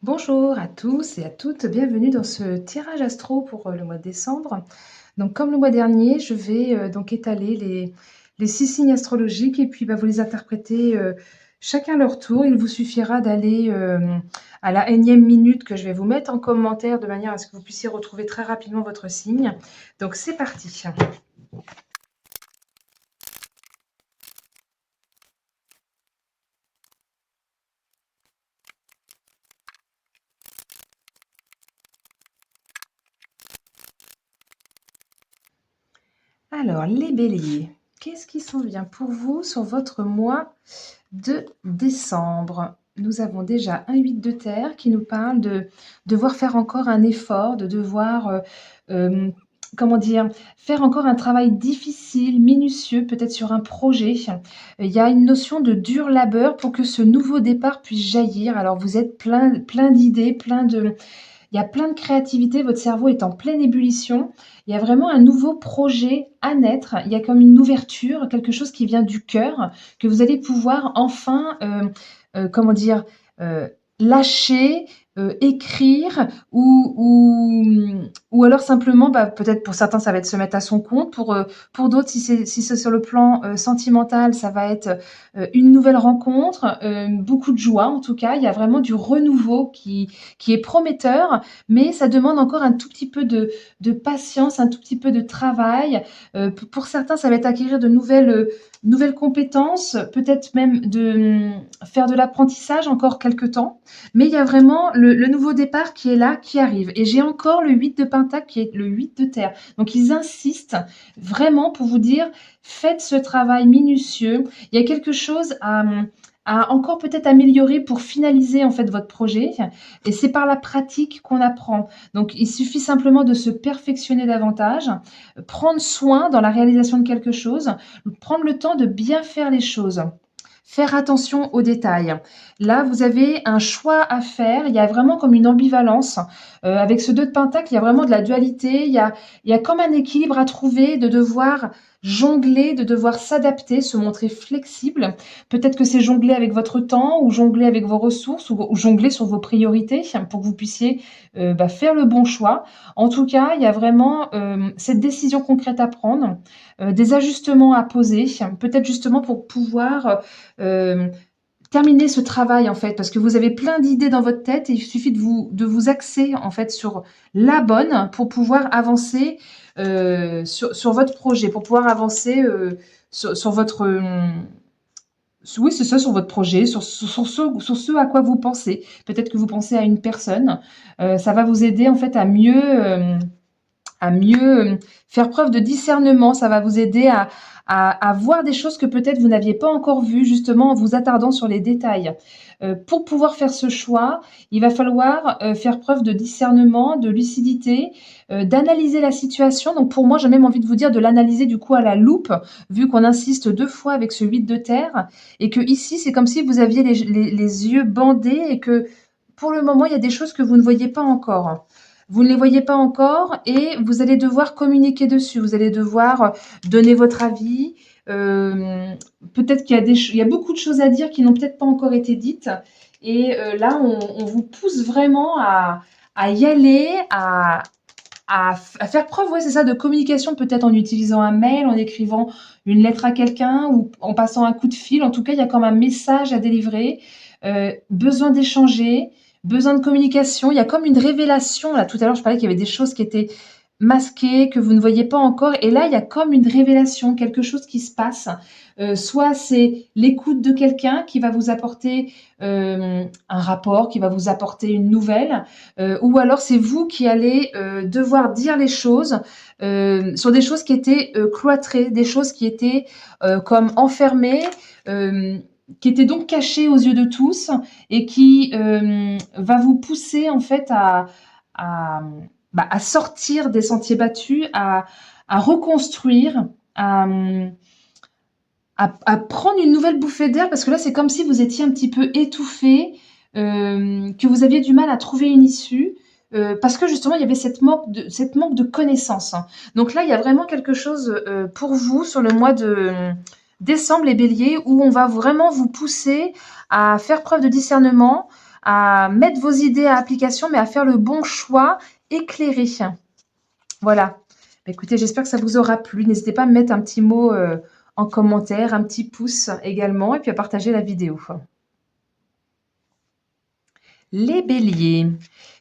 Bonjour à tous et à toutes, bienvenue dans ce tirage astro pour le mois de décembre. Donc, comme le mois dernier, je vais donc étaler les 6 signes astrologiques et puis vous les interpréter chacun leur tour. Il vous suffira d'aller à la énième minute que je vais vous mettre en commentaire de manière à ce que vous puissiez retrouver très rapidement votre signe. Donc, c'est parti. Alors, les béliers, qu'est-ce qui s'en vient pour vous sur votre mois de décembre? Nous avons déjà un 8 de terre qui nous parle de devoir faire encore un effort, de devoir, hem, comment dire? Faire encore un travail difficile, minutieux, peut-être sur un projet. Il y a une notion de dur labeur pour que ce nouveau départ puisse jaillir. Alors vous êtes plein d'idées, il y a plein de créativité, votre cerveau est en pleine ébullition. Il y a vraiment un nouveau projet à naître. Il y a comme une ouverture, quelque chose qui vient du cœur, que vous allez pouvoir enfin, comment dire? Heu, lâcher, écrire ou alors simplement, peut-être pour certains, ça va être se mettre à son compte. Pour d'autres, si c'est sur le plan, sentimental, ça va être, une nouvelle rencontre, beaucoup de joie en tout cas. Il y a vraiment du renouveau qui est prometteur, mais ça demande encore un tout petit peu de patience, un tout petit peu de travail. Pour certains, ça va être acquérir de nouvelles compétences, peut-être même faire de l'apprentissage encore quelque temps. Mais il y a vraiment le nouveau départ qui est là, qui arrive. Et j'ai encore le 8 de Pentacle qui est le 8 de terre. Donc ils insistent vraiment pour vous dire, faites ce travail minutieux. Il y a quelque chose à encore peut-être améliorer pour finaliser en fait votre projet. Et c'est par la pratique qu'on apprend. Donc il suffit simplement de se perfectionner davantage, prendre soin dans la réalisation de quelque chose, prendre le temps de bien faire les choses. Faire attention aux détails. Là, vous avez un choix à faire. Il y a vraiment comme une ambivalence. Avec ce 2 de Pentacle, il y a vraiment de la dualité. Il y a comme un équilibre à trouver, de devoir jongler, de devoir s'adapter, se montrer flexible. Peut-être que c'est jongler avec votre temps ou jongler avec vos ressources ou jongler sur vos priorités pour que vous puissiez faire le bon choix. En tout cas, il y a vraiment cette décision concrète à prendre, des ajustements à poser, peut-être justement pour pouvoir euh, terminer ce travail en fait, parce que vous avez plein d'idées dans votre tête et il suffit de vous axer en fait sur la bonne pour pouvoir avancer sur votre projet, pour pouvoir avancer sur votre oui, c'est ça, sur votre projet, sur ce à quoi vous pensez. Peut-être que vous pensez à une personne. Ça va vous aider en fait à mieux faire preuve de discernement. Ça va vous aider à voir des choses que peut-être vous n'aviez pas encore vues, justement en vous attardant sur les détails. Pour pouvoir faire ce choix, il va falloir faire preuve de discernement, de lucidité, d'analyser la situation. Donc pour moi, j'ai même envie de vous dire de l'analyser du coup à la loupe, vu qu'on insiste 2 fois avec ce 8 de terre, et que ici, c'est comme si vous aviez les yeux bandés et que pour le moment, il y a des choses que vous ne voyez pas encore. Vous ne les voyez pas encore et vous allez devoir communiquer dessus. Vous allez devoir donner votre avis. Euh, Peut-être il y a beaucoup de choses à dire qui n'ont peut-être pas encore été dites. Et là, on vous pousse vraiment à y aller, à faire preuve, ouais, c'est ça, de communication, peut-être en utilisant un mail, en écrivant une lettre à quelqu'un ou en passant un coup de fil. En tout cas, il y a comme un message à délivrer, besoin d'échanger, besoin de communication. Il y a comme une révélation. Là, tout à l'heure, je parlais qu'il y avait des choses qui étaient masquées, que vous ne voyez pas encore. Et là, il y a comme une révélation, quelque chose qui se passe. Soit c'est l'écoute de quelqu'un qui va vous apporter un rapport, qui va vous apporter une nouvelle, ou alors c'est vous qui allez devoir dire les choses sur des choses qui étaient cloîtrées, des choses qui étaient comme enfermées, euh, qui étaient donc cachées aux yeux de tous et qui va vous pousser en fait à, à sortir des sentiers battus, à reconstruire, à, à prendre une nouvelle bouffée d'air, parce que là c'est comme si vous étiez un petit peu étouffé, que vous aviez du mal à trouver une issue, parce que justement il y avait cette manque de connaissances, hein. Donc là il y a vraiment quelque chose pour vous sur le mois de décembre, les béliers, où on va vraiment vous pousser à faire preuve de discernement, à mettre vos idées à application, mais à faire le bon choix éclairé. Voilà. Bah, écoutez, j'espère que ça vous aura plu. N'hésitez pas à me mettre un petit mot en commentaire, un petit pouce également, et puis à partager la vidéo. Les béliers.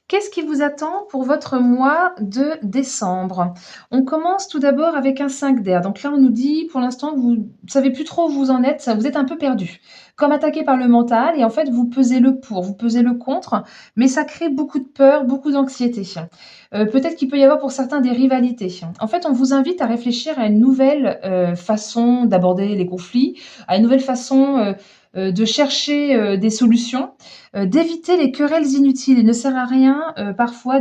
Qu'est-ce qui vous attend pour votre mois de décembre? On commence tout d'abord avec un 5 d'air. Donc là, on nous dit, pour l'instant, vous ne savez plus trop où vous en êtes, vous êtes un peu perdu. Comme attaqué par le mental, et en fait, vous pesez le pour, vous pesez le contre, mais ça crée beaucoup de peur, beaucoup d'anxiété. Peut-être qu'il peut y avoir pour certains des rivalités. En fait, on vous invite à réfléchir à une nouvelle façon d'aborder les conflits, à une nouvelle façon de chercher des solutions, d'éviter les querelles inutiles. Il ne sert à rien parfois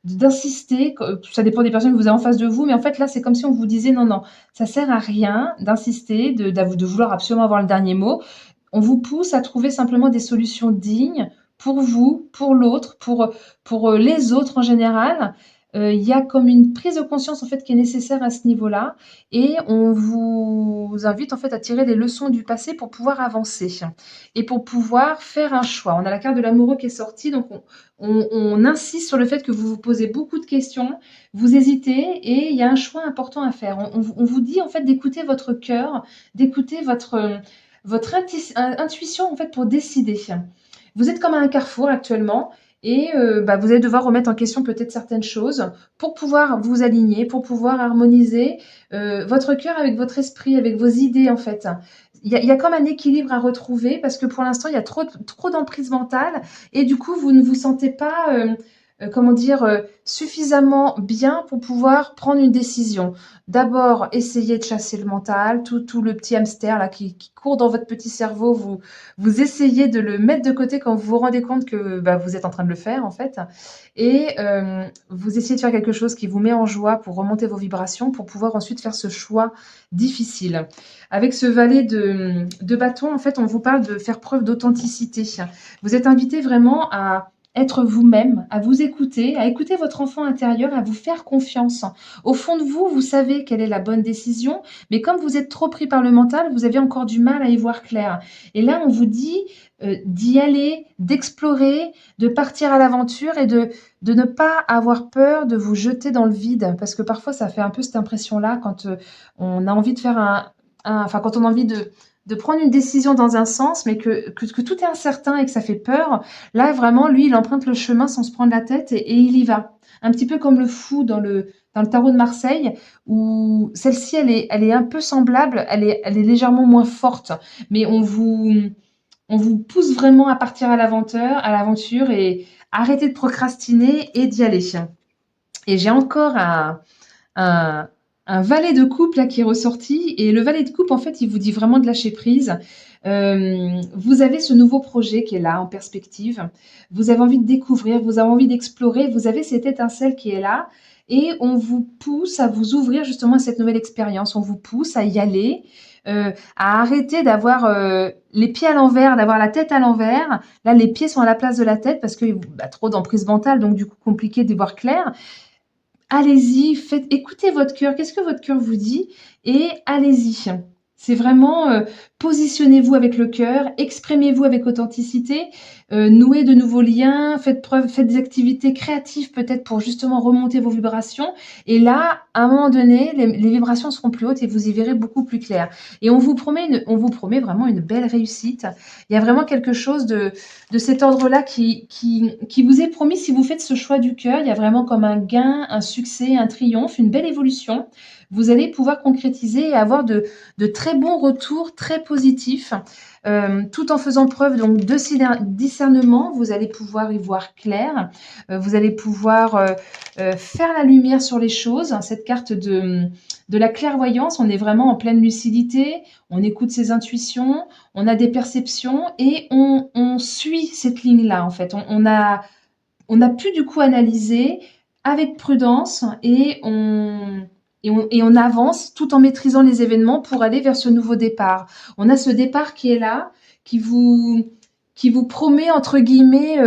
d'insister, ça dépend des personnes que vous avez en face de vous, mais en fait là c'est comme si on vous disait non, non, ça sert à rien d'insister, de vouloir absolument avoir le dernier mot. On vous pousse à trouver simplement des solutions dignes pour vous, pour l'autre, pour les autres en général. Il y a comme une prise de conscience en fait qui est nécessaire à ce niveau-là et on vous invite en fait à tirer les leçons du passé pour pouvoir avancer et pour pouvoir faire un choix. On a la carte de l'amoureux qui est sortie, donc on insiste sur le fait que vous vous posez beaucoup de questions, vous hésitez et il y a un choix important à faire. On vous dit en fait d'écouter votre cœur, d'écouter votre intuition en fait pour décider. Vous êtes comme à un carrefour actuellement et vous allez devoir remettre en question peut-être certaines choses pour pouvoir vous aligner, pour pouvoir harmoniser votre cœur avec votre esprit, avec vos idées en fait. Il y a comme un équilibre à retrouver parce que pour l'instant, il y a trop d'emprise mentale et du coup, vous ne vous sentez pas, comment dire, suffisamment bien pour pouvoir prendre une décision. D'abord, essayez de chasser le mental, tout le petit hamster là qui court dans votre petit cerveau, vous essayez de le mettre de côté quand vous vous rendez compte que vous êtes en train de le faire en fait et vous essayez de faire quelque chose qui vous met en joie pour remonter vos vibrations, pour pouvoir ensuite faire ce choix difficile. Avec ce valet de bâton, en fait, on vous parle de faire preuve d'authenticité. Vous êtes invité vraiment à être vous-même, à vous écouter, à écouter votre enfant intérieur, à vous faire confiance. Au fond de vous, vous savez quelle est la bonne décision, mais comme vous êtes trop pris par le mental, vous avez encore du mal à y voir clair. Et là, on vous dit d'y aller, d'explorer, de partir à l'aventure et de ne pas avoir peur de vous jeter dans le vide, parce que parfois, ça fait un peu cette impression-là quand on a envie de faire quand on a envie de prendre une décision dans un sens, mais que tout est incertain et que ça fait peur, là, vraiment, lui, il emprunte le chemin sans se prendre la tête et il y va. Un petit peu comme le fou dans le tarot de Marseille, où celle-ci, elle est un peu semblable, elle est légèrement moins forte, mais on vous pousse vraiment à partir à l'aventure et arrêter de procrastiner et d'y aller. Et j'ai encore un, un valet de coupe là qui est ressorti. Et le valet de coupe, en fait, il vous dit vraiment de lâcher prise. Vous avez ce nouveau projet qui est là en perspective. Vous avez envie de découvrir, vous avez envie d'explorer. Vous avez cette étincelle qui est là. Et on vous pousse à vous ouvrir justement à cette nouvelle expérience. On vous pousse à y aller, à arrêter d'avoir les pieds à l'envers, d'avoir la tête à l'envers. Là, les pieds sont à la place de la tête parce que trop d'emprise mentale, donc du coup compliqué d'y voir clair. Allez-y, écoutez votre cœur. Qu'est-ce que votre cœur vous dit? Et allez-y. C'est vraiment positionnez-vous avec le cœur, exprimez-vous avec authenticité, nouez de nouveaux liens, faites des activités créatives peut-être pour justement remonter vos vibrations. Et là, à un moment donné, les vibrations seront plus hautes et vous y verrez beaucoup plus clair. Et on vous promet vraiment une belle réussite. Il y a vraiment quelque chose de cet ordre-là qui vous est promis si vous faites ce choix du cœur. Il y a vraiment comme un gain, un succès, un triomphe, une belle évolution. Vous allez pouvoir concrétiser et avoir de très bons retours, très positifs, tout en faisant preuve donc de discernement. Vous allez pouvoir y voir clair, vous allez pouvoir faire la lumière sur les choses. Cette carte de la clairvoyance, on est vraiment en pleine lucidité, on écoute ses intuitions, on a des perceptions et on suit cette ligne-là en fait. On a pu du coup analyser avec prudence et on avance tout en maîtrisant les événements pour aller vers ce nouveau départ. On a ce départ qui est là, qui vous promet, entre guillemets,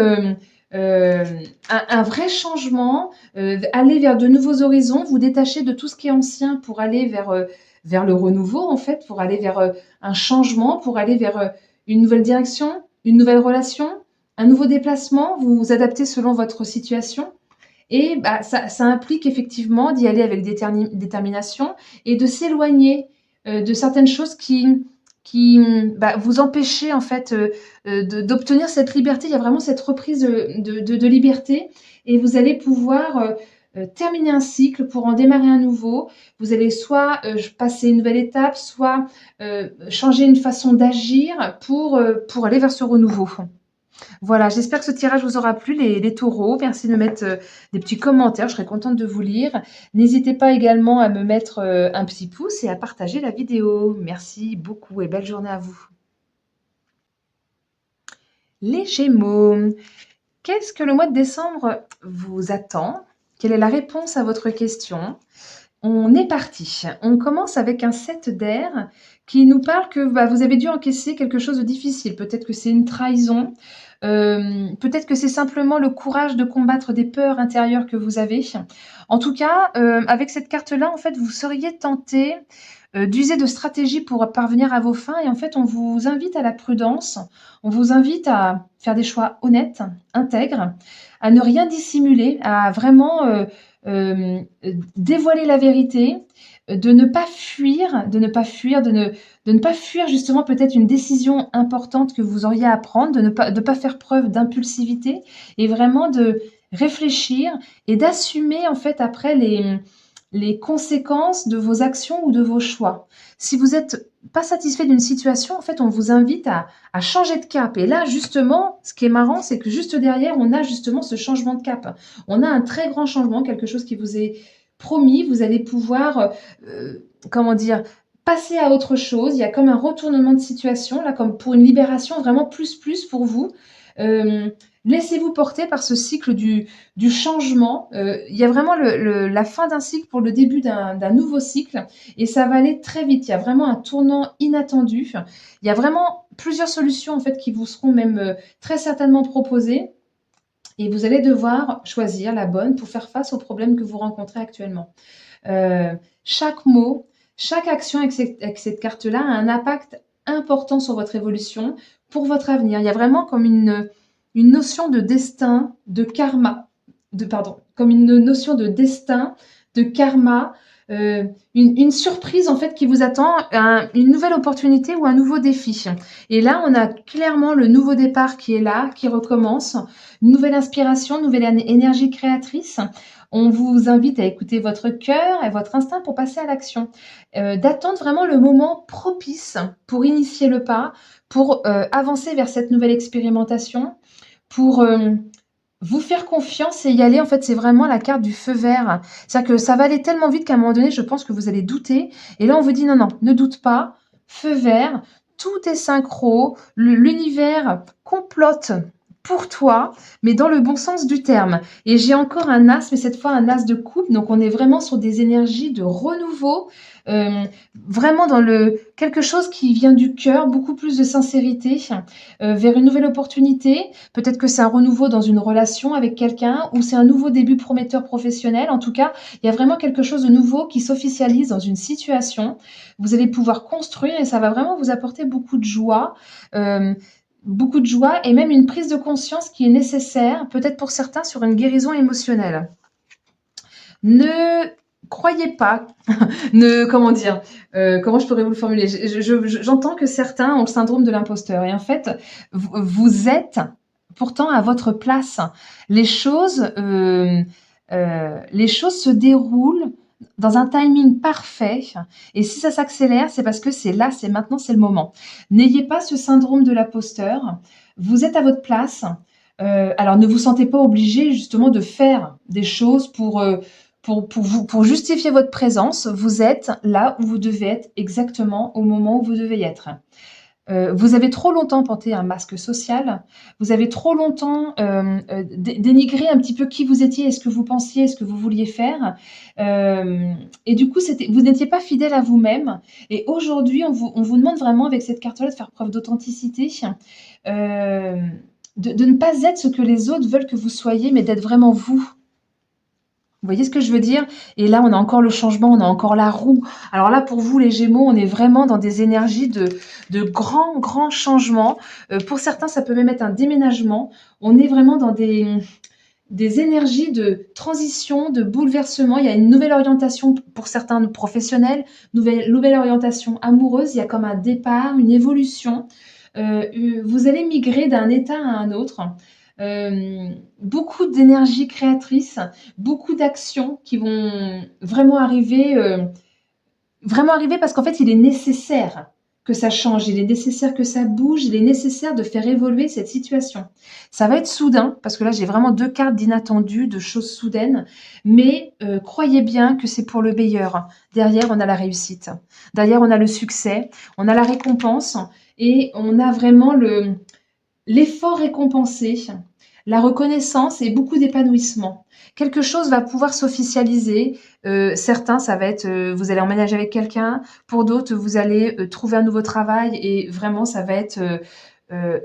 un vrai changement, aller vers de nouveaux horizons, vous détacher de tout ce qui est ancien pour aller vers le renouveau, en fait, pour aller vers un changement, pour aller vers une nouvelle direction, une nouvelle relation, Un nouveau déplacement, vous vous adaptez selon votre situation et bah, ça implique effectivement d'y aller avec détermination et de s'éloigner, de certaines choses qui, bah, vous empêchaient en fait, d'obtenir cette liberté. Il y a vraiment cette reprise de liberté et vous allez pouvoir, terminer un cycle pour en démarrer un nouveau. Vous allez soit, passer une nouvelle étape, soit, changer une façon d'agir pour aller vers ce renouveau. Voilà, j'espère que ce tirage vous aura plu, les taureaux. Merci de me mettre des petits commentaires, je serais contente de vous lire. N'hésitez pas également à me mettre un petit pouce et à partager la vidéo. Merci beaucoup et belle journée à vous. Les Gémeaux, qu'est-ce que le mois de décembre vous attend? Quelle est la réponse à votre question? On est parti. On commence avec un 7 d'air qui nous parle que bah, vous avez dû encaisser quelque chose de difficile. Peut-être que c'est une trahison, peut-être que c'est simplement le courage de combattre des peurs intérieures que vous avez. En tout cas, avec cette carte-là, en fait, vous seriez tenté d'user de stratégies pour parvenir à vos fins et en fait, on vous invite à la prudence, on vous invite à faire des choix honnêtes, intègres, à ne rien dissimuler, à vraiment dévoiler la vérité, de ne pas fuir, de ne pas fuir justement peut-être une décision importante que vous auriez à prendre, de pas faire preuve d'impulsivité et vraiment de réfléchir et d'assumer en fait après les conséquences de vos actions ou de vos choix. Si vous n'êtes pas satisfait d'une situation, en fait, on vous invite à changer de cap. Et là, justement, ce qui est marrant, c'est que juste derrière, on a justement ce changement de cap. On a un très grand changement, quelque chose qui vous est promis. Vous allez pouvoir, comment dire, passer à autre chose. Il y a comme un retournement de situation, là, comme pour une libération vraiment plus pour vous. Euh, Laissez-vous porter par ce cycle du changement. Il y a vraiment la fin d'un cycle pour le début d'un nouveau cycle et ça va aller très vite. Il y a vraiment un tournant inattendu. Il y a vraiment plusieurs solutions en fait qui vous seront même très certainement proposées et vous allez devoir choisir la bonne pour faire face aux problèmes que vous rencontrez actuellement. Chaque mot, chaque action avec cette carte-là a un impact important sur votre évolution, pour votre avenir. Il y a vraiment comme une notion de destin, de karma, comme une notion de destin, de karma, une surprise en fait qui vous attend, une nouvelle opportunité ou un nouveau défi. Et là, on a clairement le nouveau départ qui est là, qui recommence, une nouvelle inspiration, une nouvelle énergie créatrice. On vous invite à écouter votre cœur et votre instinct pour passer à l'action, d'attendre vraiment le moment propice pour initier le pas, pour avancer vers cette nouvelle expérimentation, pour vous faire confiance et y aller. En fait, c'est vraiment la carte du feu vert. C'est-à-dire que ça va aller tellement vite qu'à un moment donné, je pense que vous allez douter. Et là, on vous dit non, non, ne doute pas, feu vert, tout est synchro, l'univers complote pour toi, mais dans le bon sens du terme. Et j'ai encore un as, mais cette fois un as de coupe. Donc on est vraiment sur des énergies de renouveau, euh, vraiment dans quelque chose qui vient du cœur, beaucoup plus de sincérité, vers une nouvelle opportunité. Peut-être que c'est un renouveau dans une relation avec quelqu'un ou c'est un nouveau début prometteur professionnel. En tout cas, il y a vraiment quelque chose de nouveau qui s'officialise dans une situation. Vous allez pouvoir construire et ça va vraiment vous apporter euh, beaucoup de joie et même une prise de conscience qui est nécessaire, peut-être pour certains, sur une guérison émotionnelle. Ne croyez pas, comment dire, comment je pourrais vous le formuler? J'entends que certains ont le syndrome de l'imposteur et en fait, vous êtes pourtant à votre place. Les choses se déroulent dans un timing parfait et si ça s'accélère, c'est parce que c'est là, c'est maintenant, c'est le moment. N'ayez pas ce syndrome de l'imposteur. Vous êtes à votre place. Alors ne vous sentez pas obligé justement de faire des choses pour justifier votre présence. Vous êtes là où vous devez être exactement au moment où vous devez être. Vous avez trop longtemps porté un masque social, vous avez trop longtemps dénigré un petit peu qui vous étiez et ce que vous pensiez, ce que vous vouliez faire. Et du coup, vous n'étiez pas fidèle à vous-même. Et aujourd'hui, on vous demande vraiment avec cette carte-là de faire preuve d'authenticité, de ne pas être ce que les autres veulent que vous soyez, mais d'être vraiment vous. Vous voyez ce que je veux dire? Et là, on a encore le changement, on a encore la roue. Alors là, pour vous, les Gémeaux, on est vraiment dans des énergies de grands, grands changements. Pour certains, ça peut même être un déménagement. On est vraiment dans des énergies de transition, de bouleversement. Il y a une nouvelle orientation pour certains professionnels, nouvelle orientation amoureuse. Il y a comme un départ, une évolution. Vous allez migrer d'un état à un autre. Beaucoup d'énergie créatrice, beaucoup d'actions qui vont vraiment arriver parce qu'en fait, il est nécessaire que ça change, il est nécessaire que ça bouge, il est nécessaire de faire évoluer cette situation. Ça va être soudain, parce que là, j'ai vraiment 2 cartes d'inattendu, de choses soudaines, mais croyez bien que c'est pour le meilleur. Derrière, on a la réussite. Derrière, on a le succès, on a la récompense et on a vraiment l'effort récompensé, la reconnaissance et beaucoup d'épanouissement. Quelque chose va pouvoir s'officialiser. Certains, ça va être, vous allez emménager avec quelqu'un. Pour d'autres, vous allez trouver un nouveau travail et vraiment, ça va être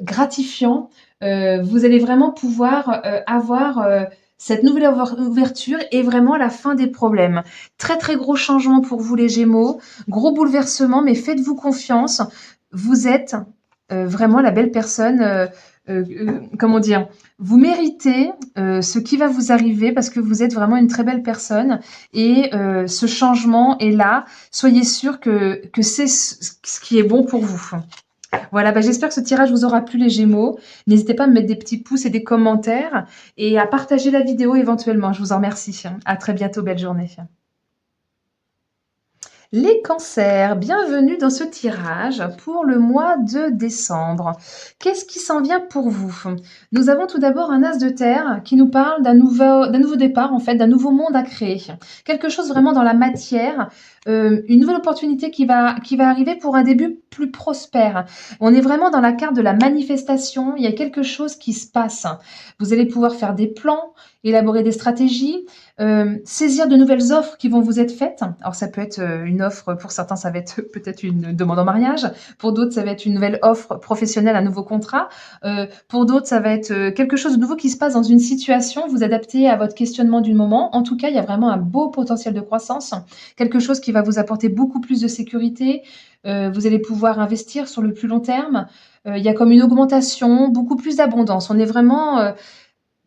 gratifiant. Vous allez vraiment pouvoir avoir cette nouvelle ouverture et vraiment la fin des problèmes. Très, très gros changement pour vous les Gémeaux, gros bouleversement, mais faites-vous confiance. Vous êtes vraiment la belle personne, comment dire, vous méritez ce qui va vous arriver parce que vous êtes vraiment une très belle personne et ce changement est là. Soyez sûr que c'est ce qui est bon pour vous. Voilà, bah, j'espère que ce tirage vous aura plu les Gémeaux. N'hésitez pas à me mettre des petits pouces et des commentaires et à partager la vidéo éventuellement. Je vous en remercie. À très bientôt, belle journée. Les cancers, bienvenue dans ce tirage pour le mois de décembre. Qu'est-ce qui s'en vient pour vous? Nous avons tout d'abord un as de terre qui nous parle d'un nouveau départ, en fait, d'un nouveau monde à créer. Quelque chose vraiment dans la matière, une nouvelle opportunité qui va arriver pour un début plus prospère. On est vraiment dans la carte de la manifestation, il y a quelque chose qui se passe. Vous allez pouvoir faire des plans, élaborer des stratégies, saisir de nouvelles offres qui vont vous être faites. Alors ça peut être une offre, pour certains ça va être peut-être une demande en mariage, pour d'autres ça va être une nouvelle offre professionnelle, un nouveau contrat, pour d'autres ça va être quelque chose de nouveau qui se passe dans une situation, vous adaptez à votre questionnement du moment. En tout cas, il y a vraiment un beau potentiel de croissance, quelque chose qui va vous apporter beaucoup plus de sécurité, vous allez pouvoir investir sur le plus long terme, il y a comme une augmentation, beaucoup plus d'abondance. On est vraiment,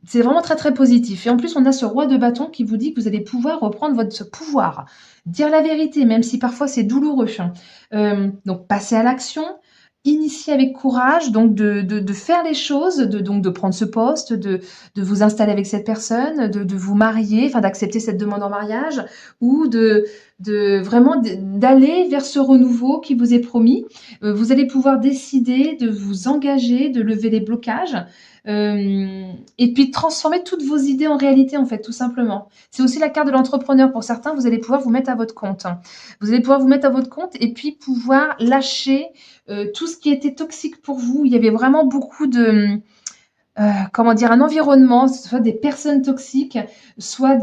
c'est vraiment très, très positif et en plus, on a ce roi de bâton qui vous dit que vous allez pouvoir reprendre votre pouvoir. Dire la vérité, même si parfois c'est douloureux. Donc passer à l'action, initier avec courage, donc de faire les choses, donc de prendre ce poste, de vous installer avec cette personne, de vous marier, enfin d'accepter cette demande en mariage ou de vraiment d'aller vers ce renouveau qui vous est promis. Vous allez pouvoir décider de vous engager, de lever les blocages. Et puis transformer toutes vos idées en réalité, en fait, tout simplement. C'est aussi la carte de l'entrepreneur. Pour certains, vous allez pouvoir vous mettre à votre compte. Vous allez pouvoir vous mettre à votre compte et puis pouvoir lâcher tout ce qui était toxique pour vous. Il y avait vraiment beaucoup de, comment dire, un environnement, soit des personnes toxiques, soit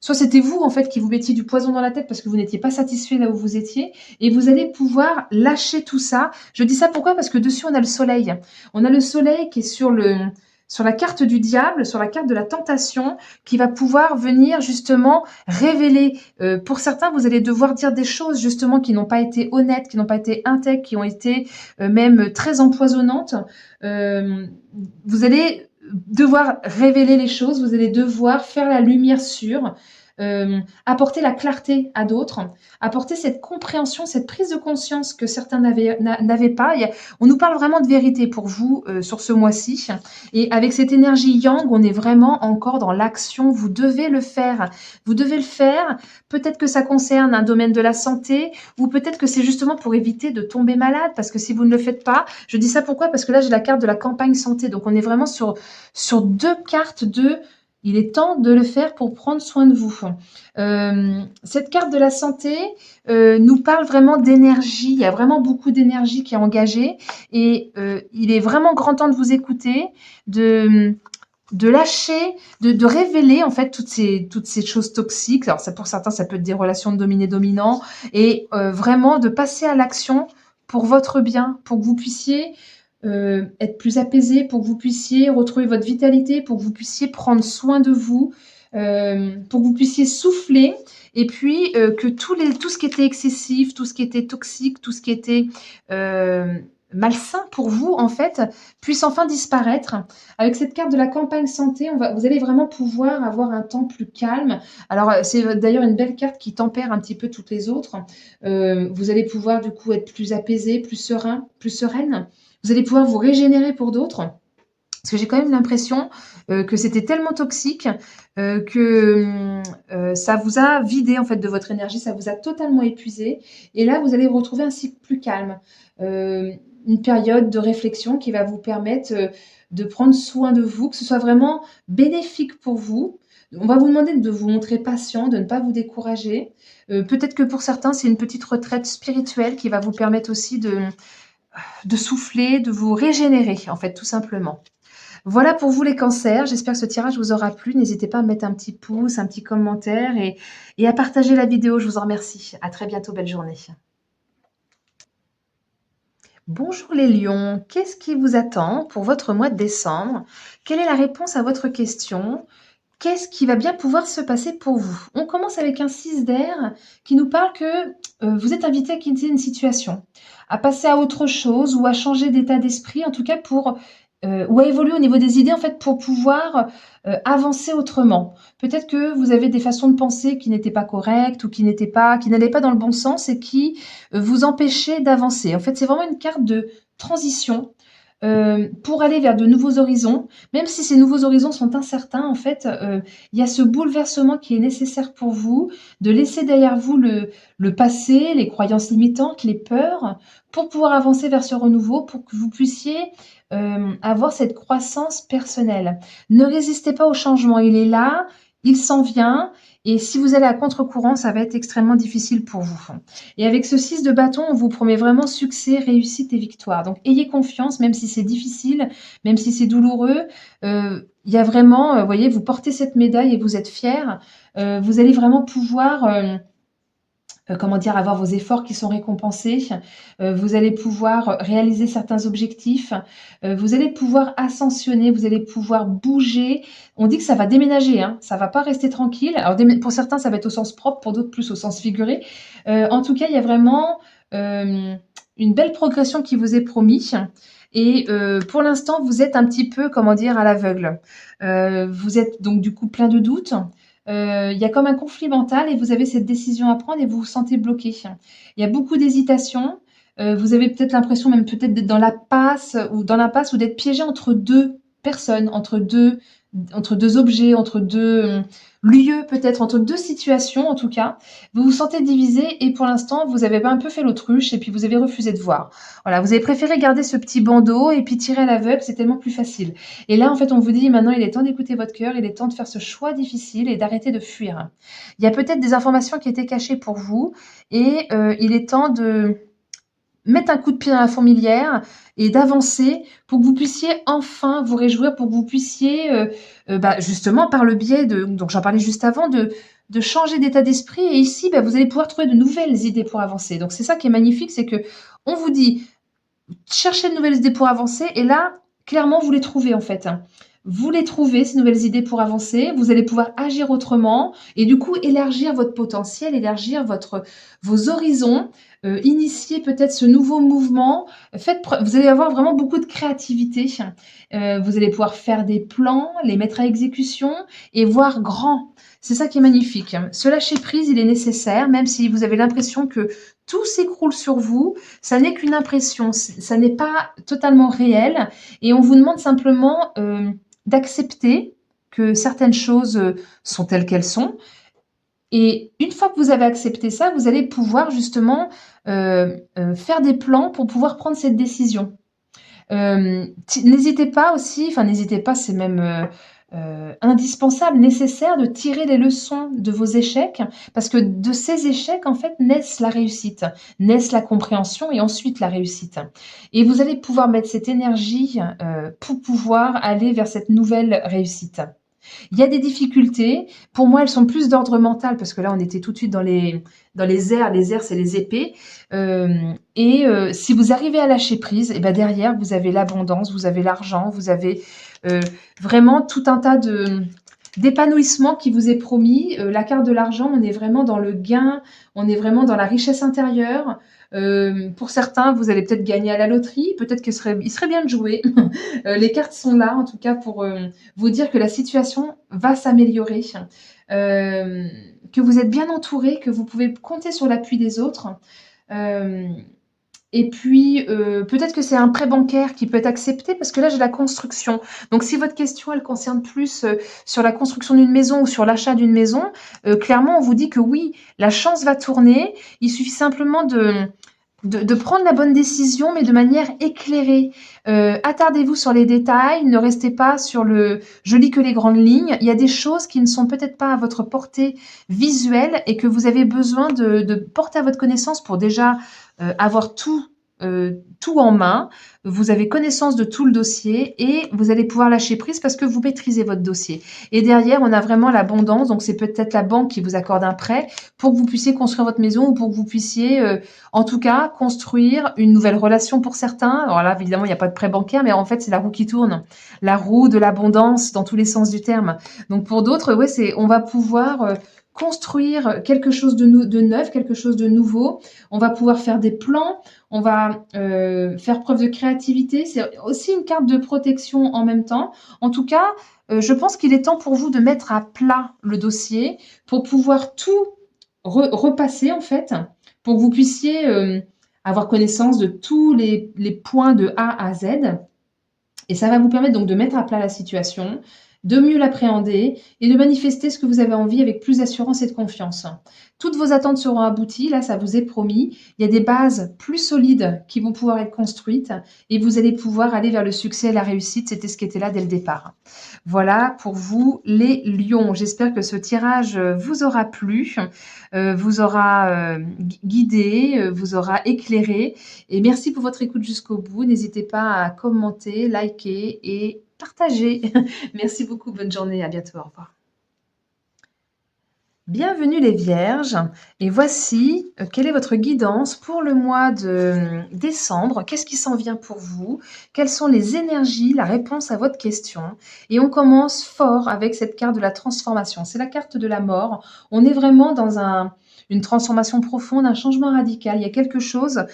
c'était vous en fait qui vous mettiez du poison dans la tête parce que vous n'étiez pas satisfait là où vous étiez, et vous allez pouvoir lâcher tout ça. Je dis ça pourquoi? Parce que dessus on a le soleil. On a le soleil qui est sur la carte du diable, sur la carte de la tentation, qui va pouvoir venir justement révéler. Pour certains, vous allez devoir dire des choses justement qui n'ont pas été honnêtes, qui n'ont pas été intègres, qui ont été même très empoisonnantes. Euh, Vous allez devoir révéler les choses, vous allez devoir faire la lumière sur, apporter la clarté à d'autres, apporter cette compréhension, cette prise de conscience que certains n'avaient pas. On nous parle vraiment de vérité pour vous sur ce mois-ci. Et avec cette énergie yang, on est vraiment encore dans l'action. Vous devez le faire. Vous devez le faire. Peut-être que ça concerne un domaine de la santé ou peut-être que c'est justement pour éviter de tomber malade parce que si vous ne le faites pas, je dis ça pourquoi? Parce que là, j'ai la carte de la campagne santé. Donc, on est vraiment sur 2 cartes de il est temps de le faire pour prendre soin de vous. Cette carte de la santé nous parle vraiment d'énergie. Il y a vraiment beaucoup d'énergie qui est engagée et il est vraiment grand temps de vous écouter, de lâcher, de révéler en fait toutes ces choses toxiques. Alors ça, pour certains, ça peut être des relations de dominé-dominant et vraiment de passer à l'action pour votre bien, pour que vous puissiez être plus apaisé, pour que vous puissiez retrouver votre vitalité, pour que vous puissiez prendre soin de vous. pour que vous puissiez souffler et puis que tout ce qui était excessif, tout ce qui était toxique, tout ce qui était malsain pour vous, en fait, puisse enfin disparaître. Avec cette carte de la campagne santé, vous allez vraiment pouvoir avoir un temps plus calme. Alors, c'est d'ailleurs une belle carte qui tempère un petit peu toutes les autres. Vous allez pouvoir, du coup, être plus apaisé, plus serein, plus sereine. Vous allez pouvoir vous régénérer pour d'autres. Parce que j'ai quand même l'impression que c'était tellement toxique que ça vous a vidé en fait de votre énergie, ça vous a totalement épuisé. Et là, vous allez retrouver un cycle plus calme, une période de réflexion qui va vous permettre de prendre soin de vous, que ce soit vraiment bénéfique pour vous. On va vous demander de vous montrer patient, de ne pas vous décourager. Peut-être que pour certains, c'est une petite retraite spirituelle qui va vous permettre aussi de souffler, de vous régénérer, en fait, tout simplement. Voilà pour vous les cancers, j'espère que ce tirage vous aura plu. N'hésitez pas à mettre un petit pouce, un petit commentaire et à partager la vidéo, je vous en remercie. À très bientôt, belle journée. Bonjour les lions, qu'est-ce qui vous attend pour votre mois de décembre? Quelle est la réponse à votre question? Qu'est-ce qui va bien pouvoir se passer pour vous? On commence avec un 6 d'air qui nous parle que vous êtes invité à quitter une situation, à passer à autre chose ou à changer d'état d'esprit, en tout cas ou à évoluer au niveau des idées, en fait, pour pouvoir avancer autrement. Peut-être que vous avez des façons de penser qui n'étaient pas correctes ou qui n'allaient pas dans le bon sens et qui vous empêchaient d'avancer. En fait, c'est vraiment une carte de transition pour aller vers de nouveaux horizons. Même si ces nouveaux horizons sont incertains, en fait, il y a ce bouleversement qui est nécessaire pour vous, de laisser derrière vous le passé, les croyances limitantes, les peurs, pour pouvoir avancer vers ce renouveau, pour que vous puissiez avoir cette croissance personnelle. Ne résistez pas au changement, il est là, il s'en vient, et si vous allez à contre-courant, ça va être extrêmement difficile pour vous. Et avec ce 6 de bâton, on vous promet vraiment succès, réussite et victoire. Donc ayez confiance, même si c'est difficile, même si c'est douloureux. Il y a vraiment, vous voyez, vous portez cette médaille et vous êtes fiers. Vous allez vraiment pouvoir comment dire, avoir vos efforts qui sont récompensés. Vous allez pouvoir réaliser certains objectifs. Vous allez pouvoir ascensionner, vous allez pouvoir bouger. On dit que ça va déménager, hein, ça va pas rester tranquille. Alors pour certains, ça va être au sens propre, pour d'autres plus au sens figuré. En tout cas, il y a vraiment une belle progression qui vous est promise. Et pour l'instant, vous êtes un petit peu, comment dire, à l'aveugle. Vous êtes donc du coup plein de doutes. Il y a comme un conflit mental et vous avez cette décision à prendre et vous vous sentez bloqué. Il y a beaucoup d'hésitation. Vous avez peut-être l'impression même peut-être d'être dans la passe ou dans l'impasse ou d'être piégé entre 2 personnes, entre 2 objets, entre 2 lieux peut-être, entre 2 situations en tout cas. Vous vous sentez divisé et pour l'instant, vous avez un peu fait l'autruche et puis vous avez refusé de voir. Voilà, vous avez préféré garder ce petit bandeau et puis tirer à l'aveugle, c'est tellement plus facile. Et là, en fait, on vous dit maintenant, il est temps d'écouter votre cœur, il est temps de faire ce choix difficile et d'arrêter de fuir. Il y a peut-être des informations qui étaient cachées pour vous et il est temps de mettre un coup de pied dans la fourmilière et d'avancer pour que vous puissiez enfin vous réjouir, pour que vous puissiez, justement par le biais donc j'en parlais juste avant, de changer d'état d'esprit et ici, vous allez pouvoir trouver de nouvelles idées pour avancer. Donc c'est ça qui est magnifique, c'est que on vous dit: «Cherchez de nouvelles idées pour avancer» et là, clairement, vous les trouvez en fait. Vous les trouvez, ces nouvelles idées pour avancer, vous allez pouvoir agir autrement et du coup élargir votre potentiel, élargir vos horizons, initier peut-être ce nouveau mouvement. Vous allez avoir vraiment beaucoup de créativité. Vous allez pouvoir faire des plans, les mettre à exécution et voir grand. C'est ça qui est magnifique. Ce lâcher prise, il est nécessaire, même si vous avez l'impression que tout s'écroule sur vous, ça n'est qu'une impression, ça n'est pas totalement réel et on vous demande simplement, d'accepter que certaines choses sont telles qu'elles sont. Et une fois que vous avez accepté ça, vous allez pouvoir justement faire des plans pour pouvoir prendre cette décision. N'hésitez pas aussi, enfin n'hésitez pas, c'est même indispensable, nécessaire de tirer les leçons de vos échecs, parce que de ces échecs, en fait, naissent la réussite, naissent la compréhension et ensuite la réussite. Et vous allez pouvoir mettre cette énergie pour pouvoir aller vers cette nouvelle réussite. Il y a des difficultés. Pour moi, elles sont plus d'ordre mental parce que là, on était tout de suite dans les airs. Les airs, c'est les épées. Si vous arrivez à lâcher prise, et ben derrière, vous avez l'abondance, vous avez l'argent, vous avez vraiment tout un tas d'épanouissement qui vous est promis. La carte de l'argent, on est vraiment dans le gain, on est vraiment dans la richesse intérieure. Pour certains, vous allez peut-être gagner à la loterie, peut-être il serait bien de jouer. Les cartes sont là, en tout cas, pour vous dire que la situation va s'améliorer, euh, que vous êtes bien entouré, que vous pouvez compter sur l'appui des autres. Euh, et puis, peut-être que c'est un prêt bancaire qui peut être accepté parce que là, j'ai la construction. Donc si votre question, elle concerne plus, sur la construction d'une maison ou sur l'achat d'une maison, clairement, on vous dit que oui, la chance va tourner. Il suffit simplement de prendre la bonne décision, mais de manière éclairée. Attardez-vous sur les détails, ne restez pas sur le je lis que les grandes lignes. Il y a des choses qui ne sont peut-être pas à votre portée visuelle et que vous avez besoin de porter à votre connaissance pour déjà avoir tout en main. Vous avez connaissance de tout le dossier et vous allez pouvoir lâcher prise parce que vous maîtrisez votre dossier. Et derrière, on a vraiment l'abondance. Donc, c'est peut-être la banque qui vous accorde un prêt pour que vous puissiez construire votre maison ou pour que vous puissiez, en tout cas, construire une nouvelle relation pour certains. Alors là, évidemment, il n'y a pas de prêt bancaire, mais en fait, c'est la roue qui tourne. La roue de l'abondance dans tous les sens du terme. Donc, pour d'autres, ouais, on va pouvoir construire quelque chose de neuf, quelque chose de nouveau. On va pouvoir faire des plans, on va faire preuve de créativité. C'est aussi une carte de protection en même temps. En tout cas, je pense qu'il est temps pour vous de mettre à plat le dossier pour pouvoir tout repasser en fait, pour que vous puissiez avoir connaissance de tous les points de A à Z. Et ça va vous permettre donc de mettre à plat la situation, de mieux l'appréhender et de manifester ce que vous avez envie avec plus d'assurance et de confiance. Toutes vos attentes seront abouties, là ça vous est promis. Il y a des bases plus solides qui vont pouvoir être construites et vous allez pouvoir aller vers le succès et la réussite. C'était ce qui était là dès le départ. Voilà pour vous les lions. J'espère que ce tirage vous aura plu, vous aura guidé, vous aura éclairé. Et merci pour votre écoute jusqu'au bout. N'hésitez pas à commenter, liker et partager. Merci beaucoup. Bonne journée. À bientôt. Au revoir. Bienvenue les Vierges. Et voici quelle est votre guidance pour le mois de décembre. Qu'est-ce qui s'en vient pour vous? Quelles sont les énergies, la réponse à votre question? Et on commence fort avec cette carte de la transformation. C'est la carte de la mort. On est vraiment dans une transformation profonde, un changement radical. Il y a quelque chose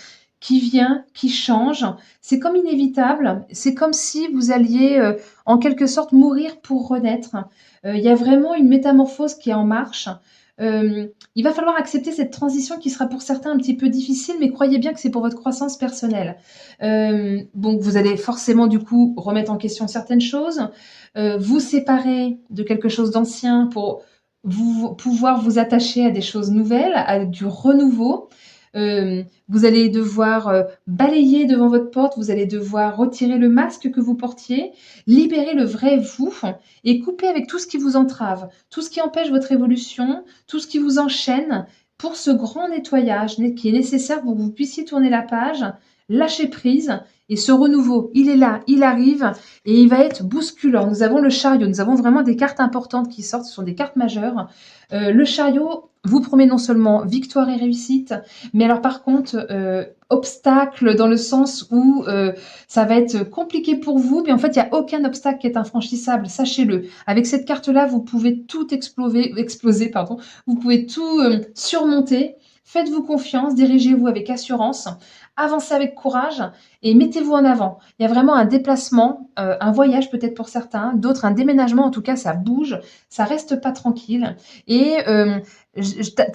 qui vient, qui change. C'est comme inévitable. C'est comme si vous alliez en quelque sorte mourir pour renaître. Il y a vraiment une métamorphose qui est en marche. Il va falloir accepter cette transition qui sera pour certains un petit peu difficile, mais croyez bien que c'est pour votre croissance personnelle. Donc vous allez forcément du coup remettre en question certaines choses, vous séparer de quelque chose d'ancien pour pouvoir vous attacher à des choses nouvelles, à du renouveau. Vous allez devoir balayer devant votre porte, vous allez devoir retirer le masque que vous portiez, libérer le vrai vous et couper avec tout ce qui vous entrave, tout ce qui empêche votre évolution, tout ce qui vous enchaîne pour ce grand nettoyage qui est nécessaire pour que vous puissiez tourner la page, lâcher prise et ce renouveau, il est là, il arrive et il va être bousculant. Nous avons le chariot, nous avons vraiment des cartes importantes qui sortent, ce sont des cartes majeures. Le chariot vous promet non seulement victoire et réussite, mais alors par contre, obstacle dans le sens où ça va être compliqué pour vous, mais en fait, il n'y a aucun obstacle qui est infranchissable, sachez-le. Avec cette carte-là, vous pouvez tout exploser, pardon. Vous pouvez tout surmonter. Faites-vous confiance, dirigez-vous avec assurance, avancez avec courage et mettez-vous en avant. Il y a vraiment un déplacement, un voyage peut-être pour certains, d'autres un déménagement, en tout cas ça bouge, ça reste pas tranquille. Et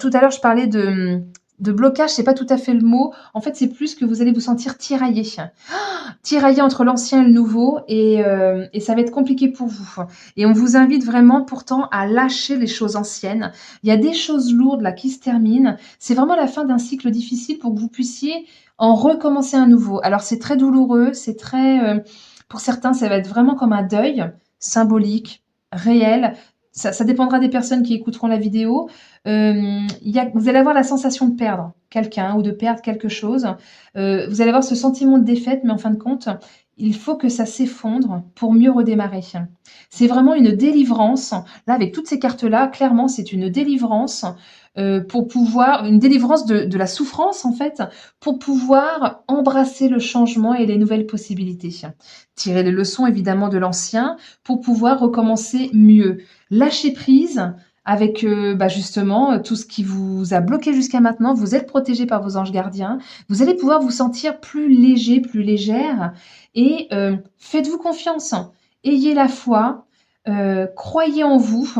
tout à l'heure je parlais de blocage, c'est pas tout à fait le mot. En fait, c'est plus que vous allez vous sentir tiraillé. Tiraillé entre l'ancien et le nouveau et ça va être compliqué pour vous. Et on vous invite vraiment pourtant à lâcher les choses anciennes. Il y a des choses lourdes là qui se terminent. C'est vraiment la fin d'un cycle difficile pour que vous puissiez en recommencer un nouveau. Alors c'est très douloureux, c'est très pour certains, ça va être vraiment comme un deuil symbolique, réel. Ça dépendra des personnes qui écouteront la vidéo. Vous allez avoir la sensation de perdre quelqu'un ou de perdre quelque chose. Vous allez avoir ce sentiment de défaite, mais en fin de compte, il faut que ça s'effondre pour mieux redémarrer. C'est vraiment une délivrance. Là, avec toutes ces cartes-là, clairement, c'est une délivrance, pour pouvoir une délivrance de la souffrance, en fait, pour pouvoir embrasser le changement et les nouvelles possibilités. Tirer les leçons, évidemment, de l'ancien pour pouvoir recommencer mieux. Lâcher prise avec, justement, tout ce qui vous a bloqué jusqu'à maintenant. Vous êtes protégé par vos anges gardiens. Vous allez pouvoir vous sentir plus léger, plus légère et faites-vous confiance. Ayez la foi, croyez en vous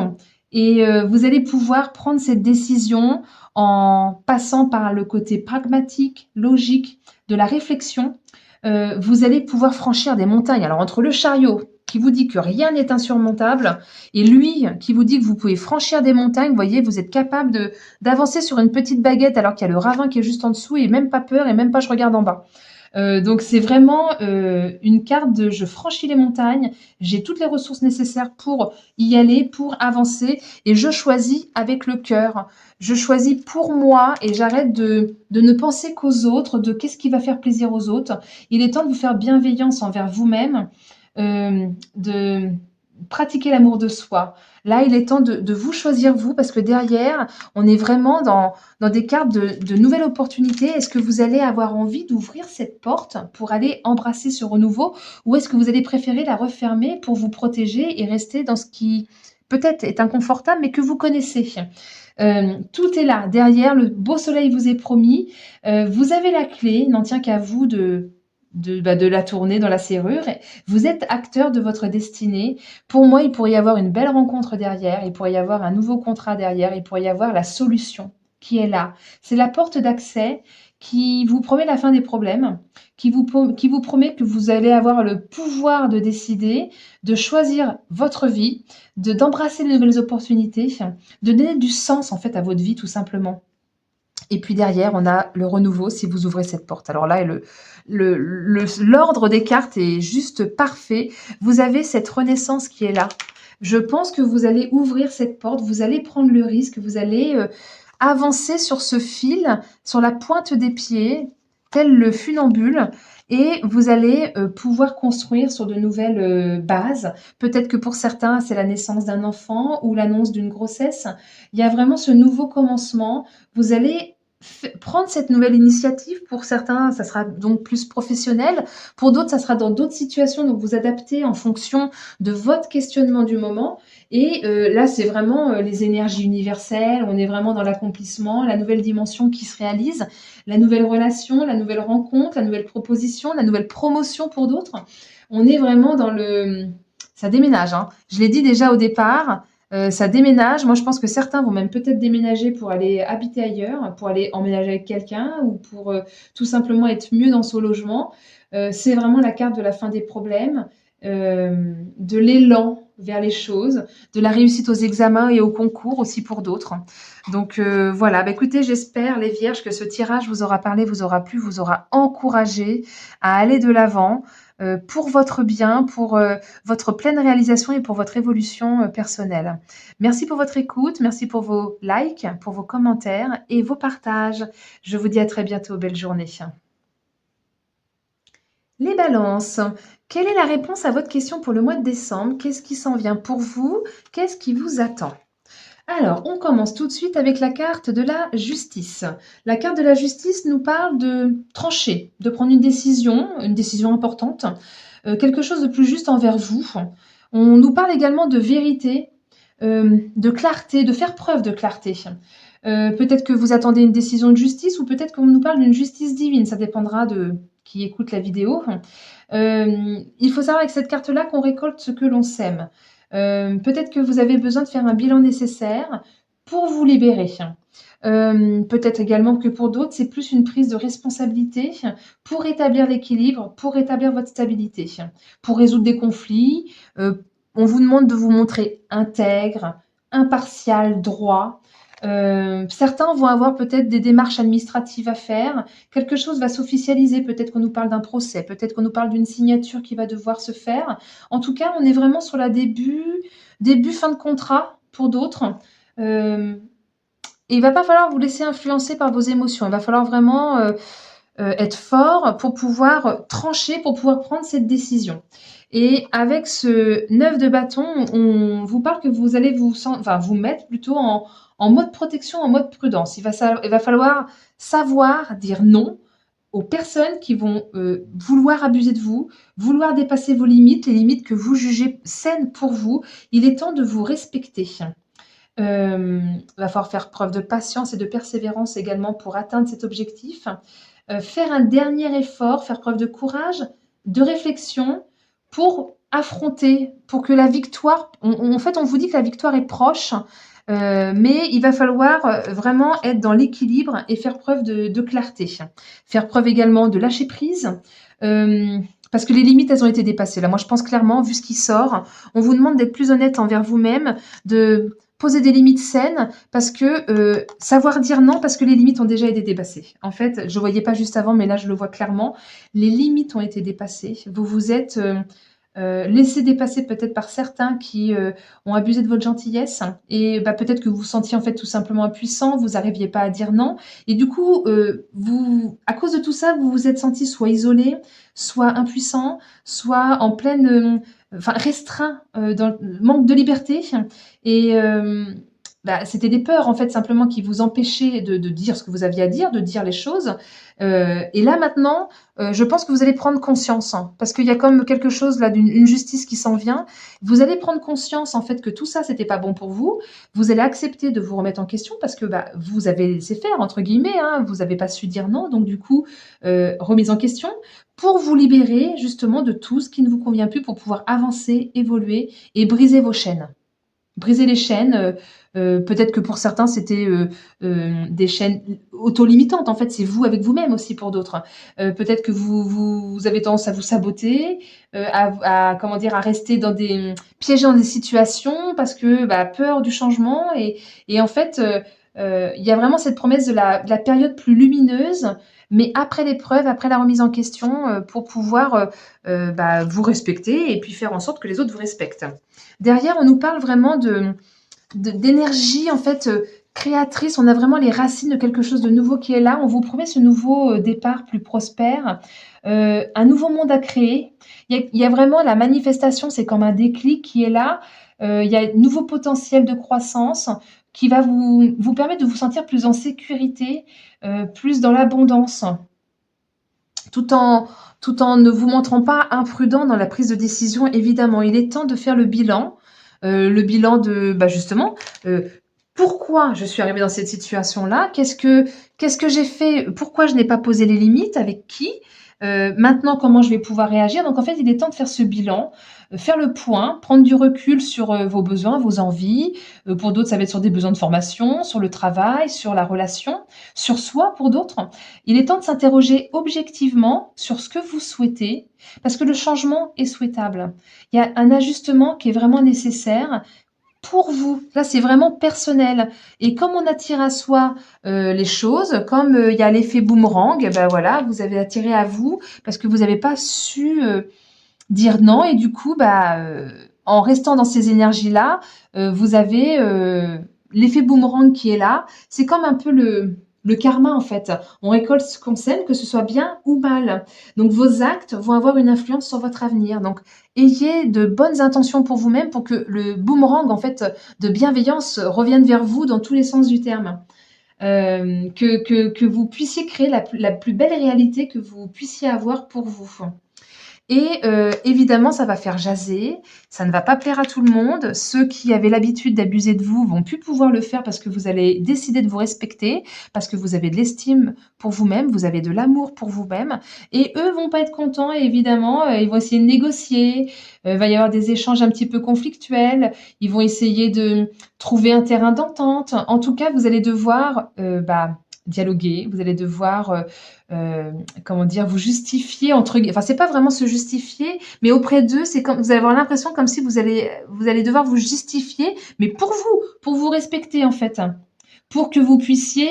et vous allez pouvoir prendre cette décision en passant par le côté pragmatique, logique, de la réflexion. Vous allez pouvoir franchir des montagnes. Alors entre le chariot qui vous dit que rien n'est insurmontable et lui qui vous dit que vous pouvez franchir des montagnes, vous voyez, vous êtes capable d'avancer sur une petite baguette alors qu'il y a le ravin qui est juste en dessous et même pas peur et même pas je regarde en bas. Donc c'est vraiment une carte de je franchis les montagnes, j'ai toutes les ressources nécessaires pour y aller, pour avancer et je choisis avec le cœur. Je choisis pour moi et j'arrête de ne penser qu'aux autres, de qu'est-ce qui va faire plaisir aux autres. Il est temps de vous faire bienveillance envers vous-même, de pratiquer l'amour de soi. Là, il est temps de vous choisir vous parce que derrière, on est vraiment dans des cartes de nouvelles opportunités. Est-ce que vous allez avoir envie d'ouvrir cette porte pour aller embrasser ce renouveau ou est-ce que vous allez préférer la refermer pour vous protéger et rester dans ce qui peut-être est inconfortable mais que vous connaissez? Tout est là, derrière, le beau soleil vous est promis. Vous avez la clé, il n'en tient qu'à vous de la tourner dans la serrure. Vous êtes acteur de votre destinée. Pour moi, il pourrait y avoir une belle rencontre derrière, il pourrait y avoir un nouveau contrat derrière, il pourrait y avoir la solution qui est là. C'est la porte d'accès qui vous promet la fin des problèmes, qui vous promet que vous allez avoir le pouvoir de décider, de choisir votre vie, d'embrasser de nouvelles opportunités, de donner du sens en fait à votre vie tout simplement. Et puis derrière, on a le renouveau si vous ouvrez cette porte. Alors là, l'ordre des cartes est juste parfait. Vous avez cette renaissance qui est là. Je pense que vous allez ouvrir cette porte, vous allez prendre le risque, vous allez avancer sur ce fil, sur la pointe des pieds, tel le funambule, et vous allez pouvoir construire sur de nouvelles bases. Peut-être que pour certains, c'est la naissance d'un enfant ou l'annonce d'une grossesse. Il y a vraiment ce nouveau commencement. Vous allez prendre cette nouvelle initiative. Pour certains, ça sera donc plus professionnel. Pour d'autres, ça sera dans d'autres situations. Donc, vous adaptez en fonction de votre questionnement du moment. Et là, c'est vraiment les énergies universelles. On est vraiment dans l'accomplissement, la nouvelle dimension qui se réalise, la nouvelle relation, la nouvelle rencontre, la nouvelle proposition, la nouvelle promotion pour d'autres. On est vraiment dans le... Ça déménage, hein. Je l'ai dit déjà au départ. Ça déménage. Moi, je pense que certains vont même peut-être déménager pour aller habiter ailleurs, pour aller emménager avec quelqu'un ou pour tout simplement être mieux dans son logement. C'est vraiment la carte de la fin des problèmes, de l'élan vers les choses, de la réussite aux examens et aux concours aussi pour d'autres. Donc voilà, écoutez, j'espère les vierges que ce tirage vous aura parlé, vous aura plu, vous aura encouragé à aller de l'avant pour votre bien, pour votre pleine réalisation et pour votre évolution personnelle. Merci pour votre écoute, merci pour vos likes, pour vos commentaires et vos partages. Je vous dis à très bientôt, belle journée. Les balances, quelle est la réponse à votre question pour le mois de décembre? Qu'est-ce qui s'en vient pour vous? Qu'est-ce qui vous attend? Alors, on commence tout de suite avec la carte de la justice. La carte de la justice nous parle de trancher, de prendre une décision importante, quelque chose de plus juste envers vous. On nous parle également de vérité, de clarté, de faire preuve de clarté. Peut-être que vous attendez une décision de justice ou peut-être qu'on nous parle d'une justice divine. Ça dépendra de qui écoute la vidéo. Il faut savoir avec cette carte-là qu'on récolte ce que l'on sème. Peut-être que vous avez besoin de faire un bilan nécessaire pour vous libérer. Peut-être également que pour d'autres, c'est plus une prise de responsabilité pour rétablir l'équilibre, pour rétablir votre stabilité, pour résoudre des conflits. On vous demande de vous montrer intègre, impartial, droit. Certains vont avoir peut-être des démarches administratives à faire. Quelque chose va s'officialiser. Peut-être qu'on nous parle d'un procès. Peut-être qu'on nous parle d'une signature qui va devoir se faire. En tout cas, on est vraiment sur la fin de contrat pour d'autres. Et il va pas falloir vous laisser influencer par vos émotions. Il va falloir vraiment être fort pour pouvoir trancher, pour pouvoir prendre cette décision. Et avec ce 9 de bâton, on vous parle que vous allez vous mettre plutôt en mode protection, en mode prudence. Il va falloir savoir dire non aux personnes qui vont vouloir abuser de vous, vouloir dépasser vos limites, les limites que vous jugez saines pour vous. Il est temps de vous respecter. Va falloir faire preuve de patience et de persévérance également pour atteindre cet objectif. Faire un dernier effort, faire preuve de courage, de réflexion pour affronter, pour que la victoire, en fait, on vous dit que la victoire est proche, mais il va falloir vraiment être dans l'équilibre et faire preuve de clarté. Faire preuve également de lâcher prise, parce que les limites, elles ont été dépassées. Là, moi, je pense clairement, vu ce qui sort, on vous demande d'être plus honnête envers vous-même, de poser des limites saines, parce que savoir dire non, parce que les limites ont déjà été dépassées. En fait, je ne voyais pas juste avant, mais là, je le vois clairement. Les limites ont été dépassées. Vous vous êtes laissé dépasser peut-être par certains qui ont abusé de votre gentillesse, et peut-être que vous vous sentiez en fait tout simplement impuissant, vous n'arriviez pas à dire non, et du coup, à cause de tout ça, vous vous êtes senti soit isolé, soit impuissant, soit en pleine, restreint, dans le manque de liberté, et c'était des peurs en fait simplement qui vous empêchaient de dire ce que vous aviez à dire, de dire les choses. Et là maintenant, je pense que vous allez prendre conscience, hein, parce qu'il y a comme quelque chose là d'une justice qui s'en vient. Vous allez prendre conscience en fait que tout ça c'était pas bon pour vous. Vous allez accepter de vous remettre en question parce que vous avez laissé faire entre guillemets, hein, vous n'avez pas su dire non, donc du coup remise en question pour vous libérer justement de tout ce qui ne vous convient plus pour pouvoir avancer, évoluer et briser vos chaînes. Briser les chaînes, peut-être que pour certains, c'était, des chaînes auto-limitantes. En fait, c'est vous avec vous-même aussi pour d'autres. Peut-être que vous avez tendance à vous saboter, comment dire? À rester dans piégé dans des situations parce que, peur du changement et en fait, il y a vraiment cette promesse de la période plus lumineuse, mais après l'épreuve, après la remise en question, pour pouvoir, vous respecter et puis faire en sorte que les autres vous respectent. Derrière, on nous parle vraiment d'énergie en fait créatrice. On a vraiment les racines de quelque chose de nouveau qui est là. On vous promet ce nouveau départ plus prospère, un nouveau monde à créer. Il y a vraiment la manifestation, c'est comme un déclic qui est là. Il y a un nouveau potentiel de croissance qui va vous permettre de vous sentir plus en sécurité, plus dans l'abondance, tout en, tout en ne vous montrant pas imprudent dans la prise de décision. Évidemment, il est temps de faire le bilan de, justement, pourquoi je suis arrivée dans cette situation-là, qu'est-ce que j'ai fait, pourquoi je n'ai pas posé les limites, avec qui, maintenant comment je vais pouvoir réagir. Donc en fait, il est temps de faire ce bilan, faire le point, prendre du recul sur vos besoins, vos envies. Pour d'autres, ça va être sur des besoins de formation, sur le travail, sur la relation, sur soi pour d'autres. Il est temps de s'interroger objectivement sur ce que vous souhaitez, parce que le changement est souhaitable. Il y a un ajustement qui est vraiment nécessaire pour vous. Là, c'est vraiment personnel. Et comme on attire à soi les choses, comme il y a l'effet boomerang, voilà, vous avez attiré à vous parce que vous n'avez pas su dire non. Et du coup, en restant dans ces énergies-là, vous avez l'effet boomerang qui est là. C'est comme un peu le karma, en fait. On récolte ce qu'on sème, que ce soit bien ou mal. Donc, vos actes vont avoir une influence sur votre avenir. Donc, ayez de bonnes intentions pour vous-même pour que le boomerang, en fait, de bienveillance revienne vers vous dans tous les sens du terme. Que vous puissiez créer la plus belle réalité que vous puissiez avoir pour vous. Et évidemment, ça va faire jaser, ça ne va pas plaire à tout le monde. Ceux qui avaient l'habitude d'abuser de vous vont plus pouvoir le faire parce que vous allez décider de vous respecter, parce que vous avez de l'estime pour vous-même, vous avez de l'amour pour vous-même et eux vont pas être contents et évidemment, ils vont essayer de négocier, va y avoir des échanges un petit peu conflictuels, ils vont essayer de trouver un terrain d'entente. En tout cas, vous allez devoir, dialoguer, vous allez devoir, comment dire? Vous justifier entre guillemets, enfin, c'est pas vraiment se justifier, mais auprès d'eux, c'est comme vous allez avoir l'impression comme si vous allez devoir vous justifier, mais pour vous respecter, en fait. Pour que vous puissiez,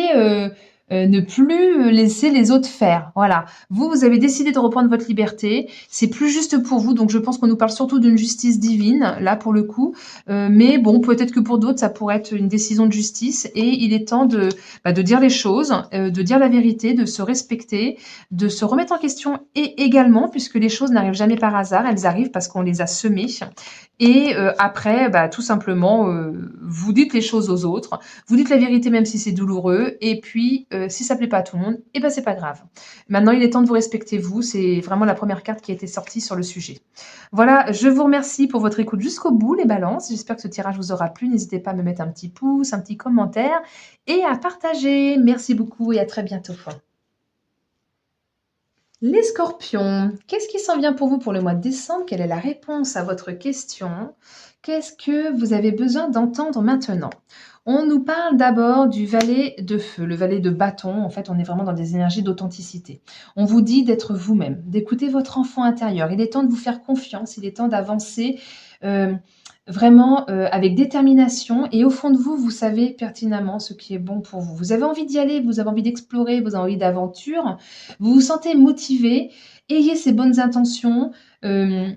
ne plus, laisser les autres faire. Voilà. Vous, vous avez décidé de reprendre votre liberté. C'est plus juste pour vous, donc je pense qu'on nous parle surtout d'une justice divine, là, pour le coup. Mais bon, peut-être que pour d'autres, ça pourrait être une décision de justice et il est temps de dire les choses, de dire la vérité, de se respecter, de se remettre en question et également, puisque les choses n'arrivent jamais par hasard, elles arrivent parce qu'on les a semées et après, tout simplement, vous dites les choses aux autres, vous dites la vérité même si c'est douloureux et puis, si ça plaît pas à tout le monde et c'est pas grave. Maintenant, il est temps de vous respecter vous, c'est vraiment la première carte qui a été sortie sur le sujet. Voilà, je vous remercie pour votre écoute jusqu'au bout les balances. J'espère que ce tirage vous aura plu. N'hésitez pas à me mettre un petit pouce, un petit commentaire et à partager. Merci beaucoup et à très bientôt. Les scorpions, qu'est-ce qui s'en vient pour vous pour le mois de décembre? Quelle est la réponse à votre question? Qu'est-ce que vous avez besoin d'entendre maintenant? On nous parle d'abord du valet de feu, le valet de bâton. En fait, on est vraiment dans des énergies d'authenticité. On vous dit d'être vous-même, d'écouter votre enfant intérieur. Il est temps de vous faire confiance, il est temps d'avancer euh, vraiment avec détermination. Et au fond de vous, vous savez pertinemment ce qui est bon pour vous. Vous avez envie d'y aller, vous avez envie d'explorer, vous avez envie d'aventure. Vous vous sentez motivé, ayez ces bonnes intentions. euh,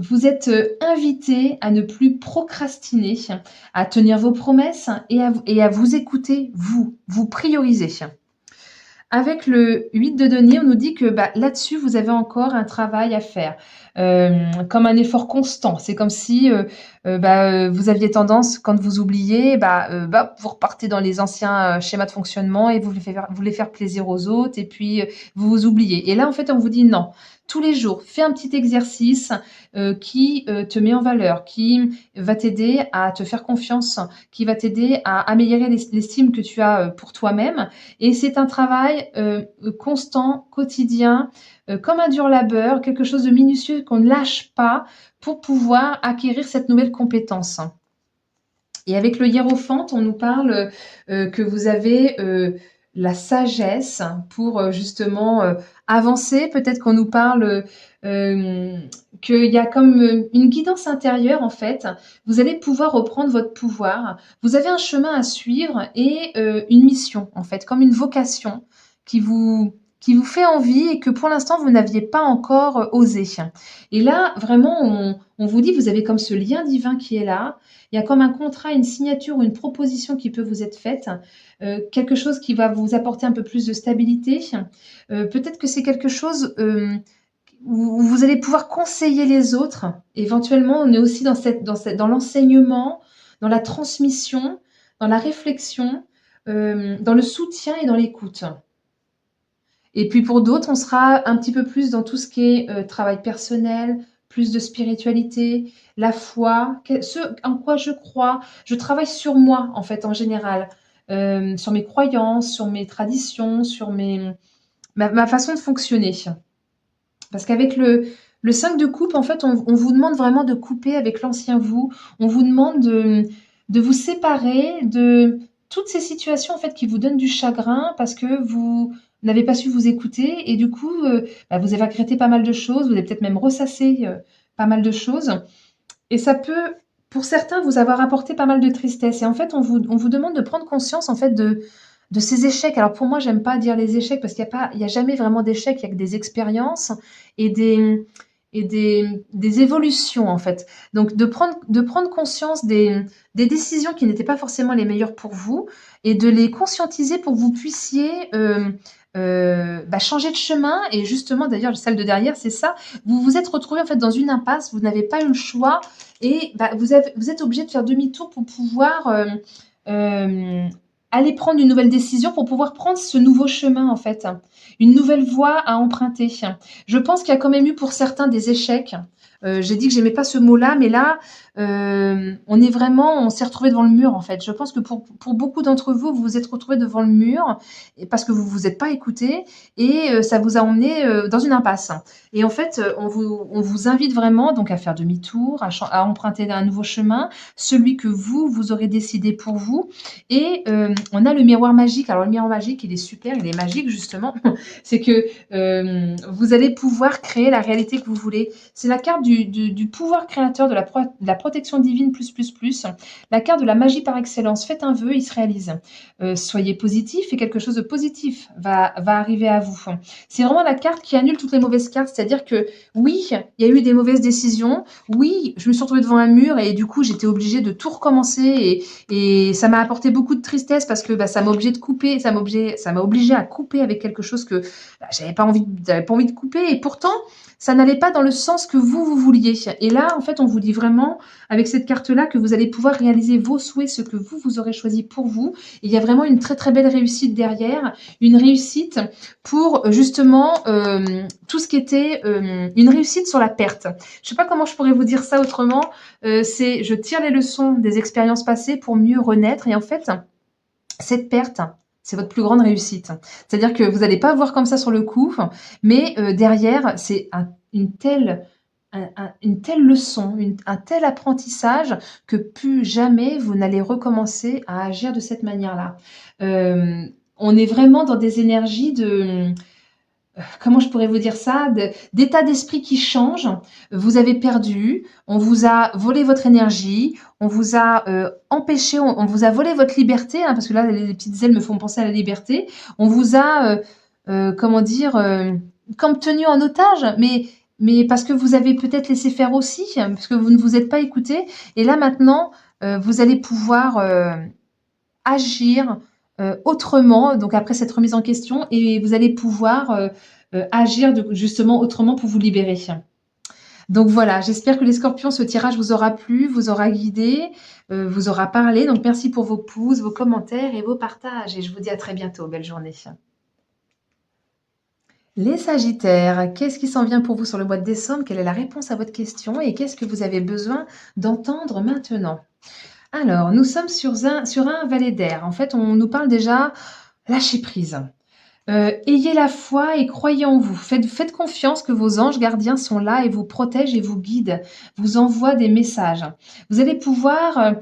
vous êtes invité à ne plus procrastiner, à tenir vos promesses et à vous écouter, vous prioriser. Avec le 8 de denier, on nous dit que là-dessus, vous avez encore un travail à faire, comme un effort constant. C'est comme si vous aviez tendance, quand vous oubliez, vous repartez dans les anciens schémas de fonctionnement et vous voulez faire plaisir aux autres et puis vous vous oubliez. Et là, en fait, on vous dit non. Tous les jours, fais un petit exercice qui te met en valeur, qui va t'aider à te faire confiance, qui va t'aider à améliorer l'estime que tu as pour toi-même. Et c'est un travail constant, quotidien, comme un dur labeur, quelque chose de minutieux qu'on ne lâche pas pour pouvoir acquérir cette nouvelle compétence. Et avec le hiérophant, on nous parle que vous avez la sagesse pour justement avancer. Peut-être qu'on nous parle qu'il y a comme une guidance intérieure en fait. Vous allez pouvoir reprendre votre pouvoir. Vous avez un chemin à suivre et une mission en fait, comme une vocation qui vous fait envie et que pour l'instant vous n'aviez pas encore osé. Et là, vraiment, on vous dit, vous avez comme ce lien divin qui est là. Il y a comme un contrat, une signature ou une proposition qui peut vous être faite, quelque chose qui va vous apporter un peu plus de stabilité. Peut-être que c'est quelque chose où vous allez pouvoir conseiller les autres. Éventuellement, on est aussi dans l'enseignement, dans la transmission, dans la réflexion, dans le soutien et dans l'écoute. Et puis pour d'autres, on sera un petit peu plus dans tout ce qui est travail personnel, plus de spiritualité, la foi, ce en quoi je crois. Je travaille sur moi, en fait, en général, sur mes croyances, sur mes traditions, sur ma façon de fonctionner. Parce qu'avec le 5 de coupe, en fait, on vous demande vraiment de couper avec l'ancien vous. On vous demande de vous séparer de toutes ces situations en fait qui vous donnent du chagrin parce que vous n'avez pas su vous écouter et du coup, vous avez regretté pas mal de choses, vous avez peut-être même ressassé pas mal de choses. Et ça peut, pour certains, vous avoir apporté pas mal de tristesse. Et en fait, on vous demande de prendre conscience en fait de ces échecs. Alors pour moi, j'aime pas dire les échecs parce il y a jamais vraiment d'échecs, il y a que des expériences et des évolutions en fait. Donc de prendre conscience des décisions qui n'étaient pas forcément les meilleures pour vous et de les conscientiser pour que vous puissiez changer de chemin. Et justement, d'ailleurs, celle de derrière, c'est ça. Vous vous êtes retrouvé en fait dans une impasse, vous n'avez pas eu le choix et vous êtes obligé de faire demi-tour pour pouvoir aller prendre une nouvelle décision pour pouvoir prendre ce nouveau chemin en fait, une nouvelle voie à emprunter. Je pense qu'il y a quand même eu pour certains des échecs. J'ai dit que j'aimais pas ce mot-là, mais là, on s'est retrouvé devant le mur en fait. Je pense que pour beaucoup d'entre vous, vous vous êtes retrouvés devant le mur parce que vous vous êtes pas écouté et ça vous a emmené dans une impasse. Et en fait, on vous invite vraiment donc à faire demi-tour, à emprunter un nouveau chemin, celui que vous aurez décidé pour vous. Et on a le miroir magique. Alors le miroir magique, il est super, il est magique justement. C'est que vous allez pouvoir créer la réalité que vous voulez. C'est la carte du pouvoir créateur, de la protection divine plus, plus, plus. La carte de la magie par excellence. Faites un vœu, il se réalise. Soyez positif et quelque chose de positif va arriver à vous. C'est vraiment la carte qui annule toutes les mauvaises cartes. C'est-à-dire que oui, il y a eu des mauvaises décisions. Oui, je me suis retrouvée devant un mur et du coup, j'étais obligée de tout recommencer et ça m'a apporté beaucoup de tristesse parce que ça m'a obligée de couper, ça m'a obligée à couper avec quelque chose que j'avais pas envie de couper et pourtant, ça n'allait pas dans le sens que vous vouliez. Et là, en fait, on vous dit vraiment, avec cette carte-là, que vous allez pouvoir réaliser vos souhaits, ce que vous aurez choisi pour vous. Et il y a vraiment une très, très belle réussite derrière, une réussite pour justement tout ce qui était une réussite sur la perte. Je sais pas comment je pourrais vous dire ça autrement. C'est je tire les leçons des expériences passées pour mieux renaître. Et en fait, cette perte, c'est votre plus grande réussite. C'est-à-dire que vous n'allez pas voir comme ça sur le coup, mais derrière, c'est une telle leçon, un tel apprentissage que plus jamais vous n'allez recommencer à agir de cette manière-là. On est vraiment dans des énergies de comment je pourrais vous dire ça, d'état d'esprit qui change. Vous avez perdu, on vous a volé votre énergie, on vous a empêché, on vous a volé votre liberté, hein, parce que là, les petites ailes me font penser à la liberté. On vous a, comment dire, comme tenu en otage, mais parce que vous avez peut-être laissé faire aussi, parce que vous ne vous êtes pas écouté. Et là, maintenant, vous allez pouvoir agir autrement, donc après cette remise en question, et vous allez pouvoir agir justement autrement pour vous libérer. Donc voilà, j'espère que les scorpions, ce tirage vous aura plu, vous aura guidé, vous aura parlé. Donc merci pour vos pouces, vos commentaires et vos partages. Et je vous dis à très bientôt. Belle journée. Les Sagittaires, qu'est-ce qui s'en vient pour vous sur le mois de décembre? Quelle est la réponse à votre question? Et qu'est-ce que vous avez besoin d'entendre maintenant? Alors, nous sommes sur un valet d'air. En fait, on nous parle déjà lâcher prise. Ayez la foi et croyez en vous. Faites confiance que vos anges gardiens sont là et vous protègent et vous guident, vous envoient des messages. Vous allez pouvoir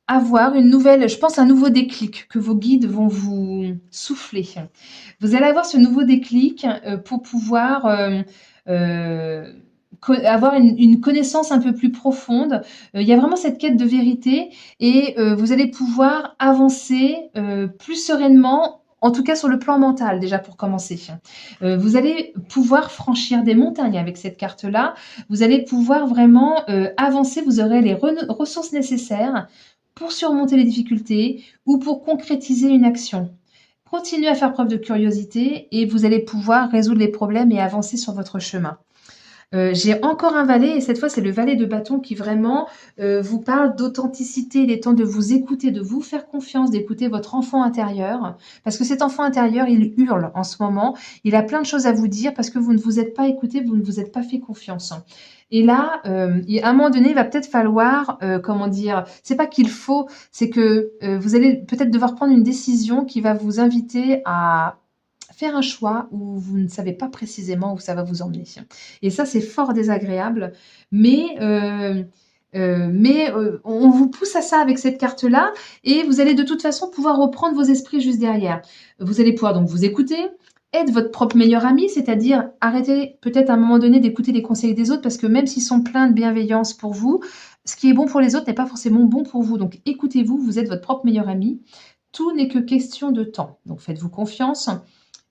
avoir je pense un nouveau déclic que vos guides vont vous souffler. Vous allez avoir ce nouveau déclic pour pouvoir avoir une connaissance un peu plus profonde. Il y a vraiment cette quête de vérité et vous allez pouvoir avancer plus sereinement, en tout cas sur le plan mental déjà pour commencer. Vous allez pouvoir franchir des montagnes avec cette carte-là. Vous allez pouvoir vraiment avancer. Vous aurez les ressources nécessaires pour surmonter les difficultés ou pour concrétiser une action. Continuez à faire preuve de curiosité et vous allez pouvoir résoudre les problèmes et avancer sur votre chemin. J'ai encore un valet et cette fois c'est le valet de bâton qui vraiment vous parle d'authenticité. Il est temps de vous écouter, de vous faire confiance, d'écouter votre enfant intérieur parce que cet enfant intérieur il hurle en ce moment, il a plein de choses à vous dire parce que vous ne vous êtes pas écouté, vous ne vous êtes pas fait confiance. Et là, à un moment donné, il va peut-être falloir, comment dire, c'est pas qu'il faut, c'est que vous allez peut-être devoir prendre une décision qui va vous inviter à faire un choix où vous ne savez pas précisément où ça va vous emmener. Et ça, c'est fort désagréable, mais on vous pousse à ça avec cette carte-là et vous allez de toute façon pouvoir reprendre vos esprits juste derrière. Vous allez pouvoir donc vous écouter, être votre propre meilleur ami, c'est-à-dire arrêter peut-être à un moment donné d'écouter les conseils des autres parce que même s'ils sont pleins de bienveillance pour vous, ce qui est bon pour les autres n'est pas forcément bon pour vous. Donc écoutez-vous, vous êtes votre propre meilleur ami. Tout n'est que question de temps. Donc faites-vous confiance.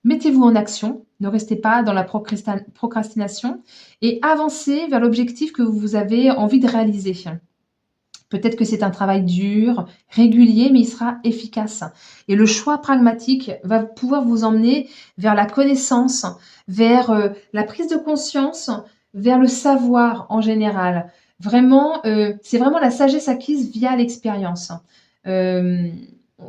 Mettez-vous en action, ne restez pas dans la procrastination et avancez vers l'objectif que vous avez envie de réaliser. Peut-être que c'est un travail dur, régulier, mais il sera efficace. Et le choix pragmatique va pouvoir vous emmener vers la connaissance, vers la prise de conscience, vers le savoir en général. Vraiment, c'est vraiment la sagesse acquise via l'expérience.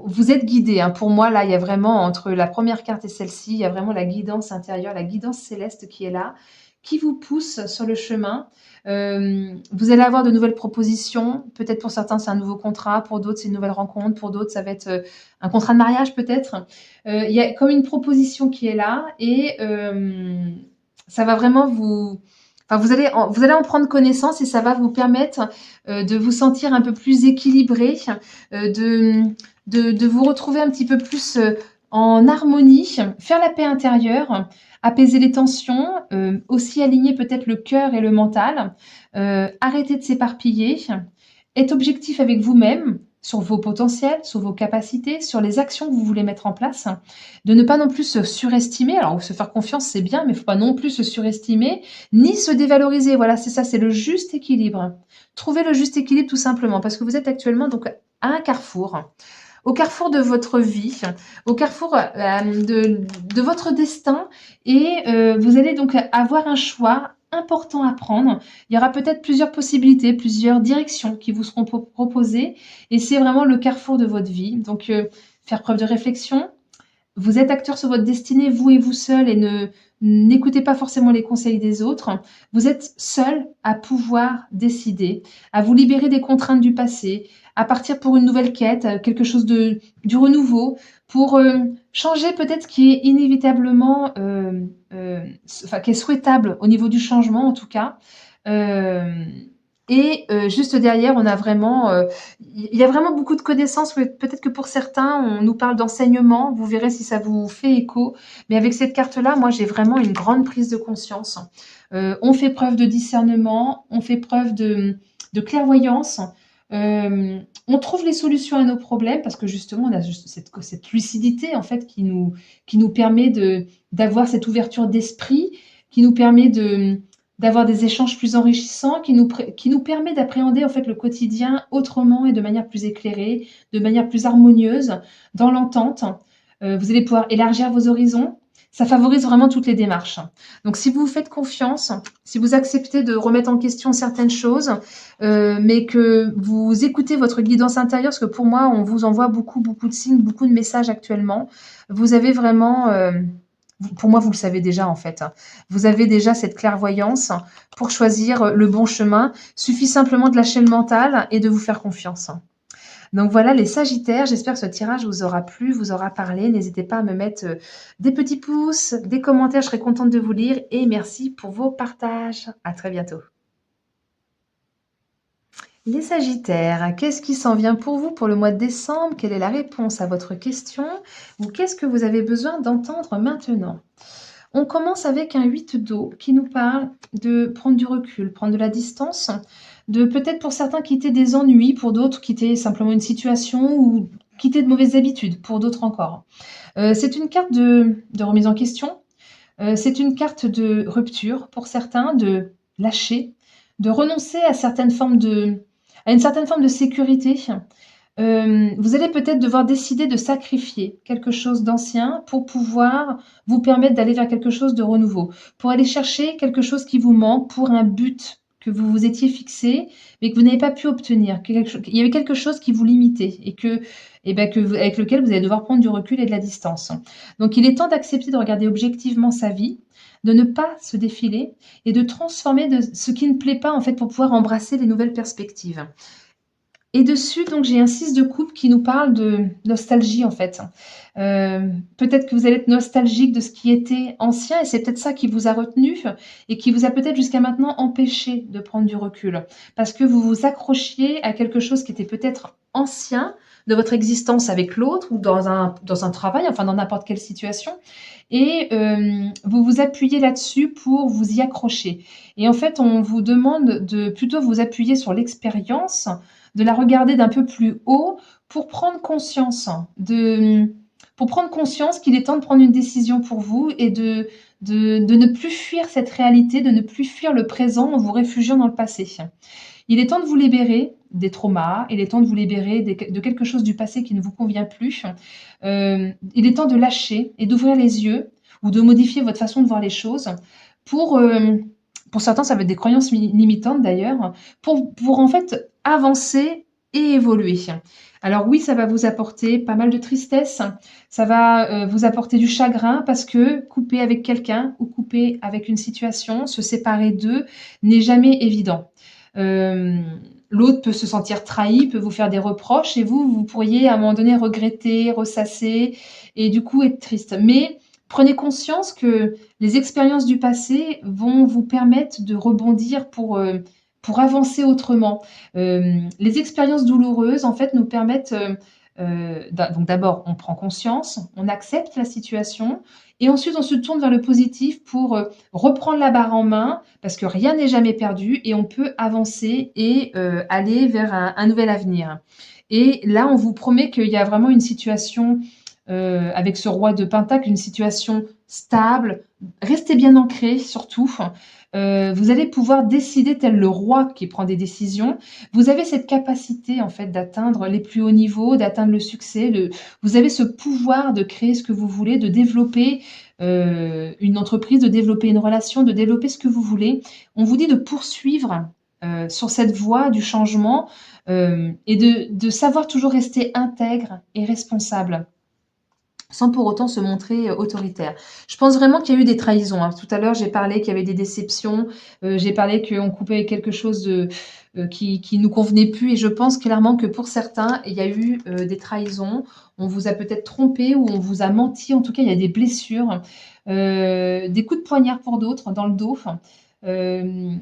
Vous êtes guidé. Hein. Pour moi, là, il y a vraiment, entre la première carte et celle-ci, il y a vraiment la guidance intérieure, la guidance céleste qui est là, qui vous pousse sur le chemin. Vous allez avoir de nouvelles propositions. Peut-être pour certains, c'est un nouveau contrat. Pour d'autres, c'est une nouvelle rencontre. Pour d'autres, ça va être un contrat de mariage, peut-être. Il y a comme une proposition qui est là et ça va vraiment vous... Enfin, vous allez en prendre connaissance et ça va vous permettre de vous sentir un peu plus équilibré, de vous retrouver un petit peu plus en harmonie, faire la paix intérieure, apaiser les tensions, aussi aligner peut-être le cœur et le mental, arrêter de s'éparpiller, être objectif avec vous-même sur vos potentiels, sur vos capacités, sur les actions que vous voulez mettre en place, de ne pas non plus se surestimer. Alors, se faire confiance, c'est bien, mais il ne faut pas non plus se surestimer, ni se dévaloriser. Voilà, c'est ça, c'est le juste équilibre. Trouvez le juste équilibre tout simplement, parce que vous êtes actuellement donc à un carrefour. Au carrefour de votre vie, au carrefour de votre destin, et vous allez donc avoir un choix important à prendre. Il y aura peut-être plusieurs possibilités, plusieurs directions qui vous seront proposées, et c'est vraiment le carrefour de votre vie. Donc, faire preuve de réflexion. Vous êtes acteur sur votre destinée, vous et vous seul, et n'écoutez pas forcément les conseils des autres. Vous êtes seul à pouvoir décider, à vous libérer des contraintes du passé, à partir pour une nouvelle quête, quelque chose du renouveau, pour changer peut-être ce qui est inévitablement, enfin qui est souhaitable au niveau du changement en tout cas. Euh, et juste derrière, on a vraiment, il y a vraiment beaucoup de connaissances. Peut-être que pour certains, on nous parle d'enseignement. Vous verrez si ça vous fait écho. Mais avec cette carte-là, moi, j'ai vraiment une grande prise de conscience. On fait preuve de discernement, on fait preuve de clairvoyance. On trouve les solutions à nos problèmes parce que justement, on a juste cette lucidité en fait qui nous permet d'avoir cette ouverture d'esprit, qui nous permet d'avoir des échanges plus enrichissants, qui nous permet d'appréhender en fait le quotidien autrement et de manière plus éclairée, de manière plus harmonieuse, dans l'entente. Vous allez pouvoir élargir vos horizons. Ça favorise vraiment toutes les démarches. Donc, si vous vous faites confiance, si vous acceptez de remettre en question certaines choses, mais que vous écoutez votre guidance intérieure, parce que pour moi, on vous envoie beaucoup, beaucoup de signes, beaucoup de messages actuellement, vous avez vraiment, pour moi, vous le savez déjà en fait. Vous avez déjà cette clairvoyance pour choisir le bon chemin. Suffit simplement de lâcher le mental et de vous faire confiance. Donc voilà les Sagittaires, j'espère que ce tirage vous aura plu, vous aura parlé. N'hésitez pas à me mettre des petits pouces, des commentaires, je serai contente de vous lire et merci pour vos partages. À très bientôt. Les Sagittaires, qu'est-ce qui s'en vient pour vous pour le mois de décembre? Quelle est la réponse à votre question? Ou qu'est-ce que vous avez besoin d'entendre maintenant? On commence avec un 8 d'eau qui nous parle de prendre du recul, prendre de la distance, de peut-être pour certains quitter des ennuis, pour d'autres quitter simplement une situation ou quitter de mauvaises habitudes, pour d'autres encore. C'est une carte de remise en question, c'est une carte de rupture pour certains, de lâcher, de renoncer à à une certaine forme de sécurité. Vous allez peut-être devoir décider de sacrifier quelque chose d'ancien pour pouvoir vous permettre d'aller vers quelque chose de renouveau, pour aller chercher quelque chose qui vous manque pour un but que vous vous étiez fixé, mais que vous n'avez pas pu obtenir, qu'il y avait quelque chose qui vous limitait avec lequel vous allez devoir prendre du recul et de la distance. Donc il est temps d'accepter de regarder objectivement sa vie, de ne pas se défiler et de transformer ce qui ne plaît pas en fait pour pouvoir embrasser les nouvelles perspectives. Et dessus, donc, j'ai un 6 de coupe qui nous parle de nostalgie, en fait. Peut-être que vous allez être nostalgique de ce qui était ancien et c'est peut-être ça qui vous a retenu et qui vous a peut-être jusqu'à maintenant empêché de prendre du recul. Parce que vous vous accrochiez à quelque chose qui était peut-être ancien de votre existence avec l'autre ou dans un travail, enfin dans n'importe quelle situation. Et vous vous appuyez là-dessus pour vous y accrocher. Et en fait, on vous demande de plutôt vous appuyer sur l'expérience, de la regarder d'un peu plus haut pour prendre conscience pour prendre conscience qu'il est temps de prendre une décision pour vous et de ne plus fuir cette réalité, de ne plus fuir le présent en vous réfugiant dans le passé. Il est temps de vous libérer des traumas, il est temps de vous libérer de quelque chose du passé qui ne vous convient plus. Il est temps de lâcher et d'ouvrir les yeux ou de modifier votre façon de voir les choses pour certains, ça va être des croyances limitantes d'ailleurs, pour en fait avancer et évoluer. Alors oui, ça va vous apporter pas mal de tristesse, ça va vous apporter du chagrin parce que couper avec quelqu'un ou couper avec une situation, se séparer d'eux n'est jamais évident. L'autre peut se sentir trahi, peut vous faire des reproches et vous pourriez à un moment donné regretter, ressasser et du coup être triste. Mais prenez conscience que les expériences du passé vont vous permettre de rebondir pour avancer autrement. Les expériences douloureuses, en fait, nous permettent Donc d'abord, on prend conscience, on accepte la situation et ensuite on se tourne vers le positif pour, reprendre la barre en main parce que rien n'est jamais perdu et on peut avancer et aller vers un nouvel avenir. Et là, on vous promet qu'il y a vraiment une situation, avec ce roi de pentacle, une situation stable. Restez bien ancrés surtout. Vous allez pouvoir décider tel le roi qui prend des décisions. Vous avez cette capacité en fait d'atteindre les plus hauts niveaux, d'atteindre le succès, vous avez ce pouvoir de créer ce que vous voulez, de développer, une entreprise, de développer une relation, de développer ce que vous voulez. On vous dit de poursuivre, sur cette voie du changement, et de savoir toujours rester intègre et responsable sans pour autant se montrer autoritaire. Je pense vraiment qu'il y a eu des trahisons, hein. Tout à l'heure, j'ai parlé qu'il y avait des déceptions, j'ai parlé qu'on coupait quelque chose qui nous convenait plus et je pense clairement que pour certains, il y a eu, des trahisons. On vous a peut-être trompé ou on vous a menti. En tout cas, il y a des blessures, des coups de poignard pour d'autres dans le dos, hem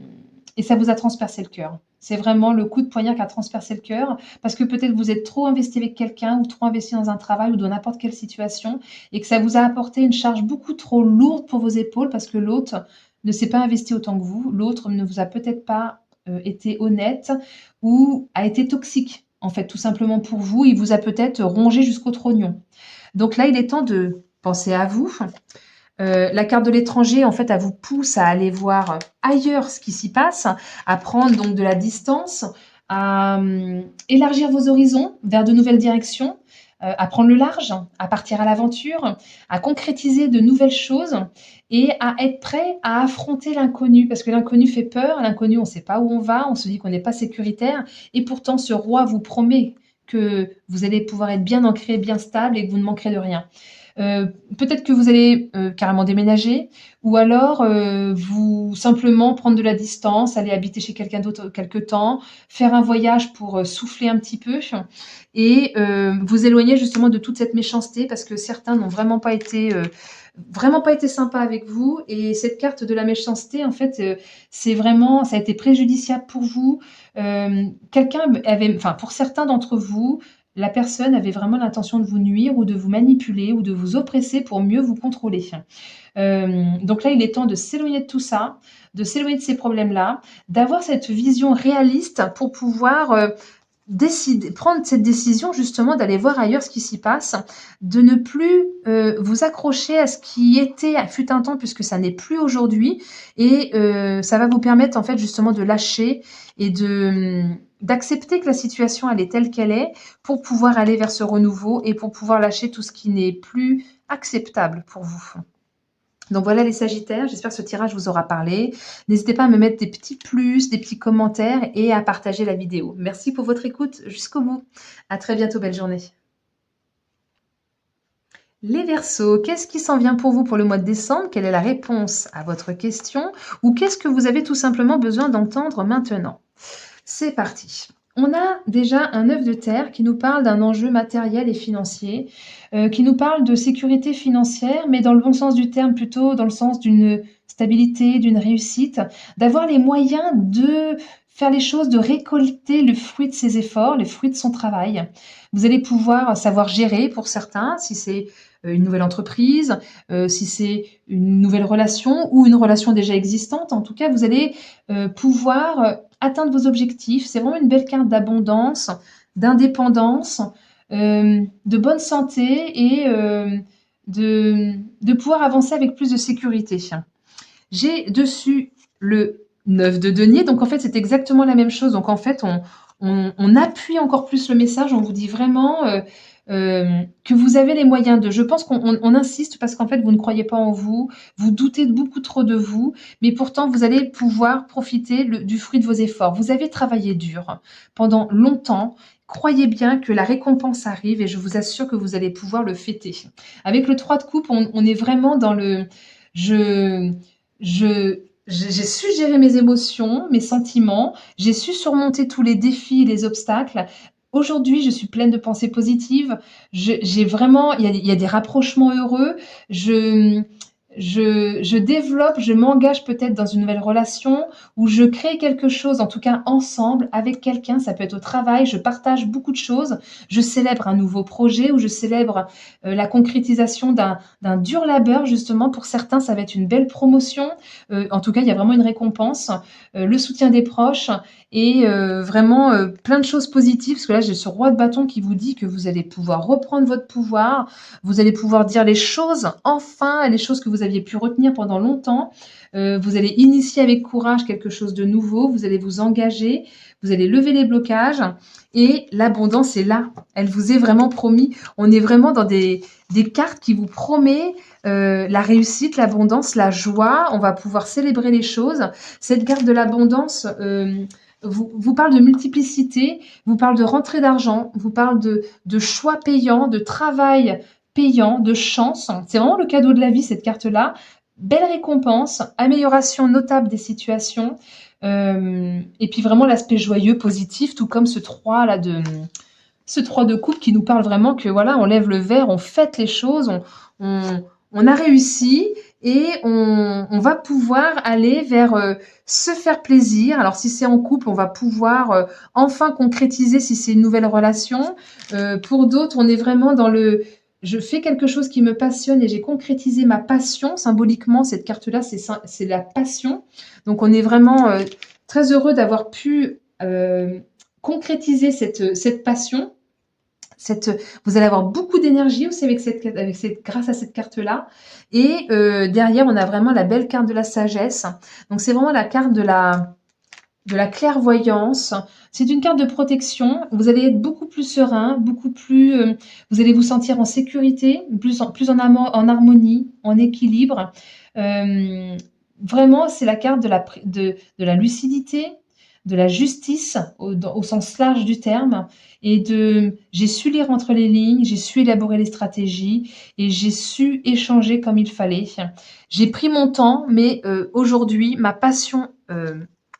et ça vous a transpercé le cœur. C'est vraiment le coup de poignard qui a transpercé le cœur parce que peut-être vous êtes trop investi avec quelqu'un ou trop investi dans un travail ou dans n'importe quelle situation et que ça vous a apporté une charge beaucoup trop lourde pour vos épaules parce que l'autre ne s'est pas investi autant que vous. L'autre ne vous a peut-être pas, été honnête ou a été toxique, en fait, tout simplement pour vous. Il vous a peut-être rongé jusqu'au trognon. Donc là, il est temps de penser à vous. La carte de l'étranger, en fait, elle vous pousse à aller voir ailleurs ce qui s'y passe, à prendre donc de la distance, à, élargir vos horizons vers de nouvelles directions, à prendre le large, à partir à l'aventure, à concrétiser de nouvelles choses et à être prêt à affronter l'inconnu. Parce que l'inconnu fait peur, l'inconnu, on ne sait pas où on va, on se dit qu'on n'est pas sécuritaire et pourtant ce roi vous promet que vous allez pouvoir être bien ancré, bien stable et que vous ne manquerez de rien. Peut-être que vous allez, carrément déménager ou alors, vous simplement prendre de la distance, aller habiter chez quelqu'un d'autre quelque temps, faire un voyage pour, souffler un petit peu et vous éloigner justement de toute cette méchanceté parce que certains n'ont vraiment pas été sympas avec vous et cette carte de la méchanceté en fait, c'est vraiment ça a été préjudiciable pour vous. Quelqu'un avait enfin pour certains d'entre vous, la personne avait vraiment l'intention de vous nuire ou de vous manipuler ou de vous oppresser pour mieux vous contrôler. Donc là, il est temps de s'éloigner de tout ça, de s'éloigner de ces problèmes-là, d'avoir cette vision réaliste pour pouvoir, prendre cette décision justement d'aller voir ailleurs ce qui s'y passe, de ne plus, vous accrocher à ce qui était fut un temps puisque ça n'est plus aujourd'hui et ça va vous permettre en fait justement de lâcher et d'accepter que la situation elle est telle qu'elle est pour pouvoir aller vers ce renouveau et pour pouvoir lâcher tout ce qui n'est plus acceptable pour vous. Donc voilà les Sagittaires, j'espère que ce tirage vous aura parlé. N'hésitez pas à me mettre des petits plus, des petits commentaires et à partager la vidéo. Merci pour votre écoute jusqu'au bout. À très bientôt, belle journée. Les Verseaux, qu'est-ce qui s'en vient pour vous pour le mois de décembre? Quelle est la réponse à votre question? Ou qu'est-ce que vous avez tout simplement besoin d'entendre maintenant? C'est parti. On a déjà un œuf de terre qui nous parle d'un enjeu matériel et financier, qui nous parle de sécurité financière, mais dans le bon sens du terme, plutôt dans le sens d'une stabilité, d'une réussite, d'avoir les moyens de faire les choses, de récolter le fruit de ses efforts, le fruit de son travail. Vous allez pouvoir savoir gérer pour certains, si c'est une nouvelle entreprise, si c'est une nouvelle relation ou une relation déjà existante. En tout cas, vous allez pouvoir atteindre vos objectifs. C'est vraiment une belle carte d'abondance, d'indépendance, de bonne santé et de pouvoir avancer avec plus de sécurité. J'ai dessus le 9 de denier, donc en fait, c'est exactement la même chose. Donc en fait, on appuie encore plus le message, on vous dit vraiment que vous avez les moyens de. Je pense qu'on insiste parce qu'en fait, vous ne croyez pas en vous, vous doutez beaucoup trop de vous, mais pourtant, vous allez pouvoir profiter du fruit de vos efforts. Vous avez travaillé dur pendant longtemps. Croyez bien que la récompense arrive et je vous assure que vous allez pouvoir le fêter. Avec le 3 de coupe, on est vraiment dans le je j'ai su gérer mes émotions, mes sentiments, j'ai su surmonter tous les défis, les obstacles. Aujourd'hui, je suis pleine de pensées positives. J'ai vraiment il y a des rapprochements heureux. Je je développe, je m'engage peut-être dans une nouvelle relation ou je crée quelque chose, en tout cas ensemble, avec quelqu'un. Ça peut être au travail, je partage beaucoup de choses. Je célèbre un nouveau projet ou je célèbre la concrétisation d'un dur labeur, justement. Pour certains, ça va être une belle promotion. En tout cas, il y a vraiment une récompense, le soutien des proches et vraiment plein de choses positives. Parce que là, j'ai ce roi de bâton qui vous dit que vous allez pouvoir reprendre votre pouvoir, vous allez pouvoir dire les choses, enfin, les choses que vous aviez pu retenir pendant longtemps. Vous allez initier avec courage quelque chose de nouveau, vous allez vous engager, vous allez lever les blocages et l'abondance est là. Elle vous est vraiment promis. On est vraiment dans des cartes qui vous promet la réussite, l'abondance, la joie. On va pouvoir célébrer les choses. Cette carte de l'abondance vous parle de multiplicité, vous parle de rentrée d'argent, vous parle de choix payants, de travail payant, de chance. C'est vraiment le cadeau de la vie, cette carte-là. Belle récompense, amélioration notable des situations, et puis vraiment l'aspect joyeux, positif, tout comme ce 3 de coupe qui nous parle vraiment que voilà, on lève le verre, on fête les choses, on, on a réussi et on va pouvoir aller vers se faire plaisir. Alors si c'est en couple, on va pouvoir enfin concrétiser si c'est une nouvelle relation. Pour d'autres, on est vraiment dans le je fais quelque chose qui me passionne et j'ai concrétisé ma passion. Symboliquement, cette carte-là, c'est la passion. Donc on est vraiment très heureux d'avoir pu concrétiser cette passion. Vous allez avoir beaucoup d'énergie aussi grâce à cette carte-là. Et derrière, on a vraiment la belle carte de la sagesse. Donc, c'est vraiment la carte de la clairvoyance. C'est une carte de protection. Vous allez être beaucoup plus serein, beaucoup plus. Vous allez vous sentir en sécurité, plus en harmonie, en équilibre. Vraiment, c'est la carte de la lucidité, de la justice au sens large du terme, et j'ai su lire entre les lignes, j'ai su élaborer les stratégies et j'ai su échanger comme il fallait. J'ai pris mon temps, mais aujourd'hui, ma passion,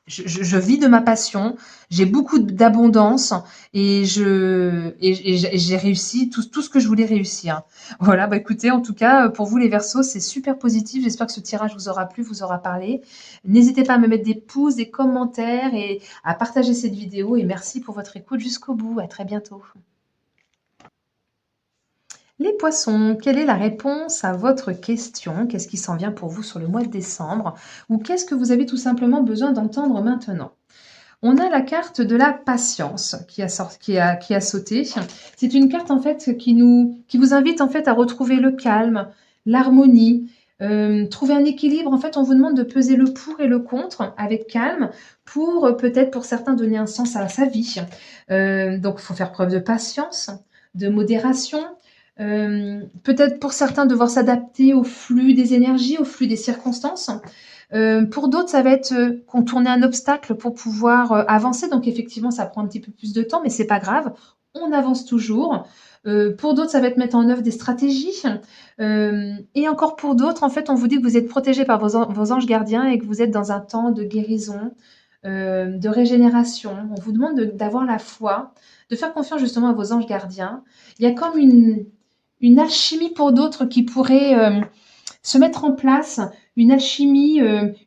je vis de ma passion, j'ai beaucoup d'abondance et j'ai réussi tout ce que je voulais réussir. Voilà, bah écoutez, en tout cas, pour vous les Verseaux, c'est super positif. J'espère que ce tirage vous aura plu, vous aura parlé. N'hésitez pas à me mettre des pouces, des commentaires et à partager cette vidéo. Et merci pour votre écoute jusqu'au bout. À très bientôt. Les poissons, quelle est la réponse à votre question? Qu'est-ce qui s'en vient pour vous sur le mois de décembre? Ou qu'est-ce que vous avez tout simplement besoin d'entendre maintenant? On a la carte de la patience qui a sauté. C'est une carte en fait qui vous invite en fait à retrouver le calme, l'harmonie, trouver un équilibre. En fait, on vous demande de peser le pour et le contre avec calme pour peut-être pour certains donner un sens à sa vie. Donc, il faut faire preuve de patience, de modération. Peut-être pour certains devoir s'adapter au flux des énergies, au flux des circonstances. Pour d'autres, ça va être contourner un obstacle pour pouvoir avancer. Donc effectivement, ça prend un petit peu plus de temps, mais c'est pas grave. On avance toujours. Pour d'autres, ça va être mettre en œuvre des stratégies. Et encore pour d'autres, en fait, on vous dit que vous êtes protégé par vos anges gardiens et que vous êtes dans un temps de guérison, de régénération. On vous demande d'avoir la foi, de faire confiance justement à vos anges gardiens. Il y a comme une alchimie pour d'autres qui pourrait se mettre en place, une alchimie,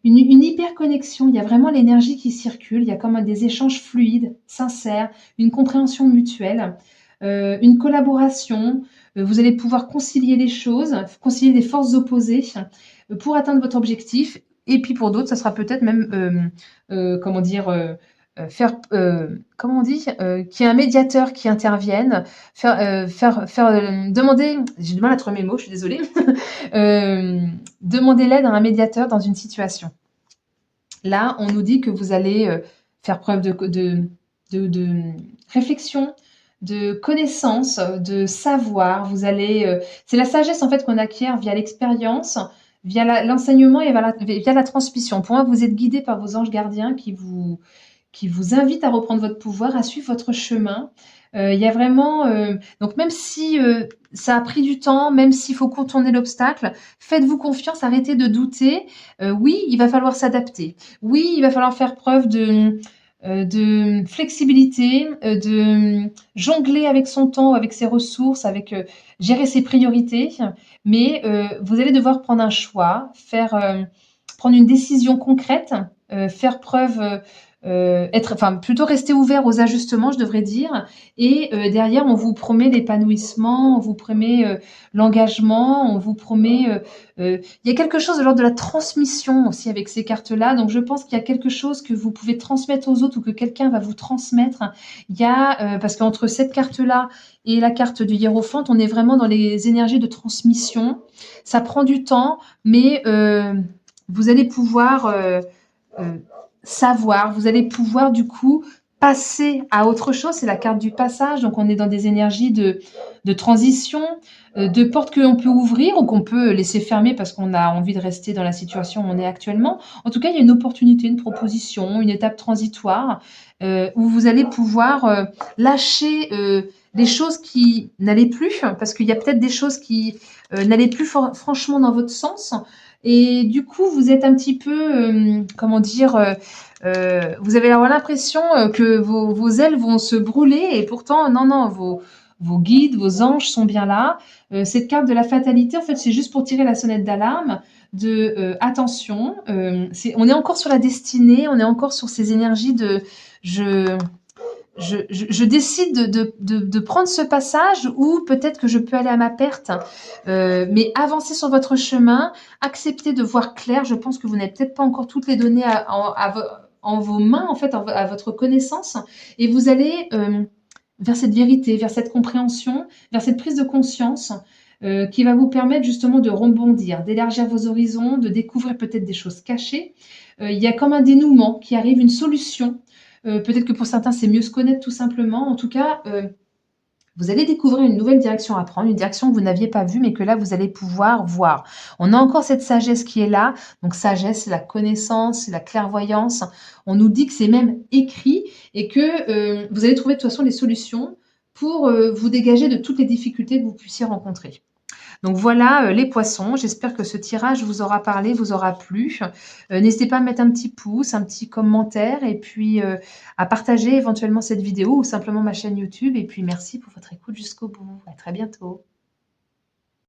une hyper-connexion. Il y a vraiment l'énergie qui circule, il y a comme des échanges fluides, sincères, une compréhension mutuelle, une collaboration. Vous allez pouvoir concilier les choses, concilier des forces opposées pour atteindre votre objectif. Et puis pour d'autres, ça sera peut-être même, comment dire, comment on dit, qu'il y ait un médiateur qui intervienne, demander, j'ai du mal à trouver mes mots, je suis désolée, demander l'aide à un médiateur dans une situation. Là, on nous dit que vous allez faire preuve de réflexion, de connaissance, de savoir. Vous allez, c'est la sagesse en fait qu'on acquiert via l'expérience, via l'enseignement et via la transmission. Pour moi, vous êtes guidé par vos anges gardiens qui vous invite à reprendre votre pouvoir, à suivre votre chemin. Il y a vraiment donc même si ça a pris du temps, même s'il faut contourner l'obstacle, faites-vous confiance, arrêtez de douter. Oui, il va falloir s'adapter. Oui, il va falloir faire preuve de flexibilité, de jongler avec son temps, avec ses ressources, avec, gérer ses priorités. Mais, vous allez devoir prendre un choix, prendre une décision concrète, faire preuve, être enfin, plutôt rester ouvert aux ajustements, je devrais dire et derrière, on vous promet l'épanouissement, on vous promet, l'engagement, on vous promet, il y a quelque chose de l'ordre de la transmission aussi avec ces cartes-là, donc je pense qu'il y a quelque chose que vous pouvez transmettre aux autres ou que quelqu'un va vous transmettre. Il y a, parce qu'entre cette carte-là et la carte du hiérophante, on est vraiment dans les énergies de transmission. Ça prend du temps, mais vous allez pouvoir, heu, savoir, vous allez pouvoir du coup passer à autre chose. C'est la carte du passage, donc on est dans des énergies de transition, de portes que l'on peut ouvrir ou qu'on peut laisser fermer parce qu'on a envie de rester dans la situation où on est actuellement. En tout cas, il y a une opportunité, une proposition, une étape transitoire, où vous allez pouvoir, lâcher, les choses qui n'allaient plus, parce qu'il y a peut-être des choses qui, n'allaient plus franchement dans votre sens et du coup, vous êtes un petit peu, comment dire? Vous allez avoir l'impression, que vos ailes vont se brûler et pourtant non, non, vos guides, vos anges sont bien là. Cette carte de la fatalité, en fait, c'est juste pour tirer la sonnette d'alarme de, attention, on est encore sur la destinée, on est encore sur ces énergies de je je décide de prendre ce passage ou peut-être que je peux aller à ma perte, mais avancez sur votre chemin, acceptez de voir clair. Je pense que vous n'avez peut-être pas encore toutes les données en vos mains, en fait, à votre connaissance, et vous allez vers cette vérité, vers cette compréhension, vers cette prise de conscience qui va vous permettre justement de rebondir, d'élargir vos horizons, de découvrir peut-être des choses cachées. Il y a comme un dénouement qui arrive, une solution. Peut-être que pour certains, c'est mieux se connaître tout simplement. En tout cas, vous allez découvrir une nouvelle direction à prendre, une direction que vous n'aviez pas vue, mais que là, vous allez pouvoir voir. On a encore cette sagesse qui est là. Donc, sagesse, c'est la connaissance, c'est la clairvoyance. On nous dit que c'est même écrit et que vous allez trouver de toute façon les solutions pour vous dégager de toutes les difficultés que vous puissiez rencontrer. Donc voilà, les poissons, j'espère que ce tirage vous aura parlé, vous aura plu. N'hésitez pas à mettre un petit pouce, un petit commentaire et puis, à partager éventuellement cette vidéo ou simplement ma chaîne YouTube et puis merci pour votre écoute jusqu'au bout. À très bientôt.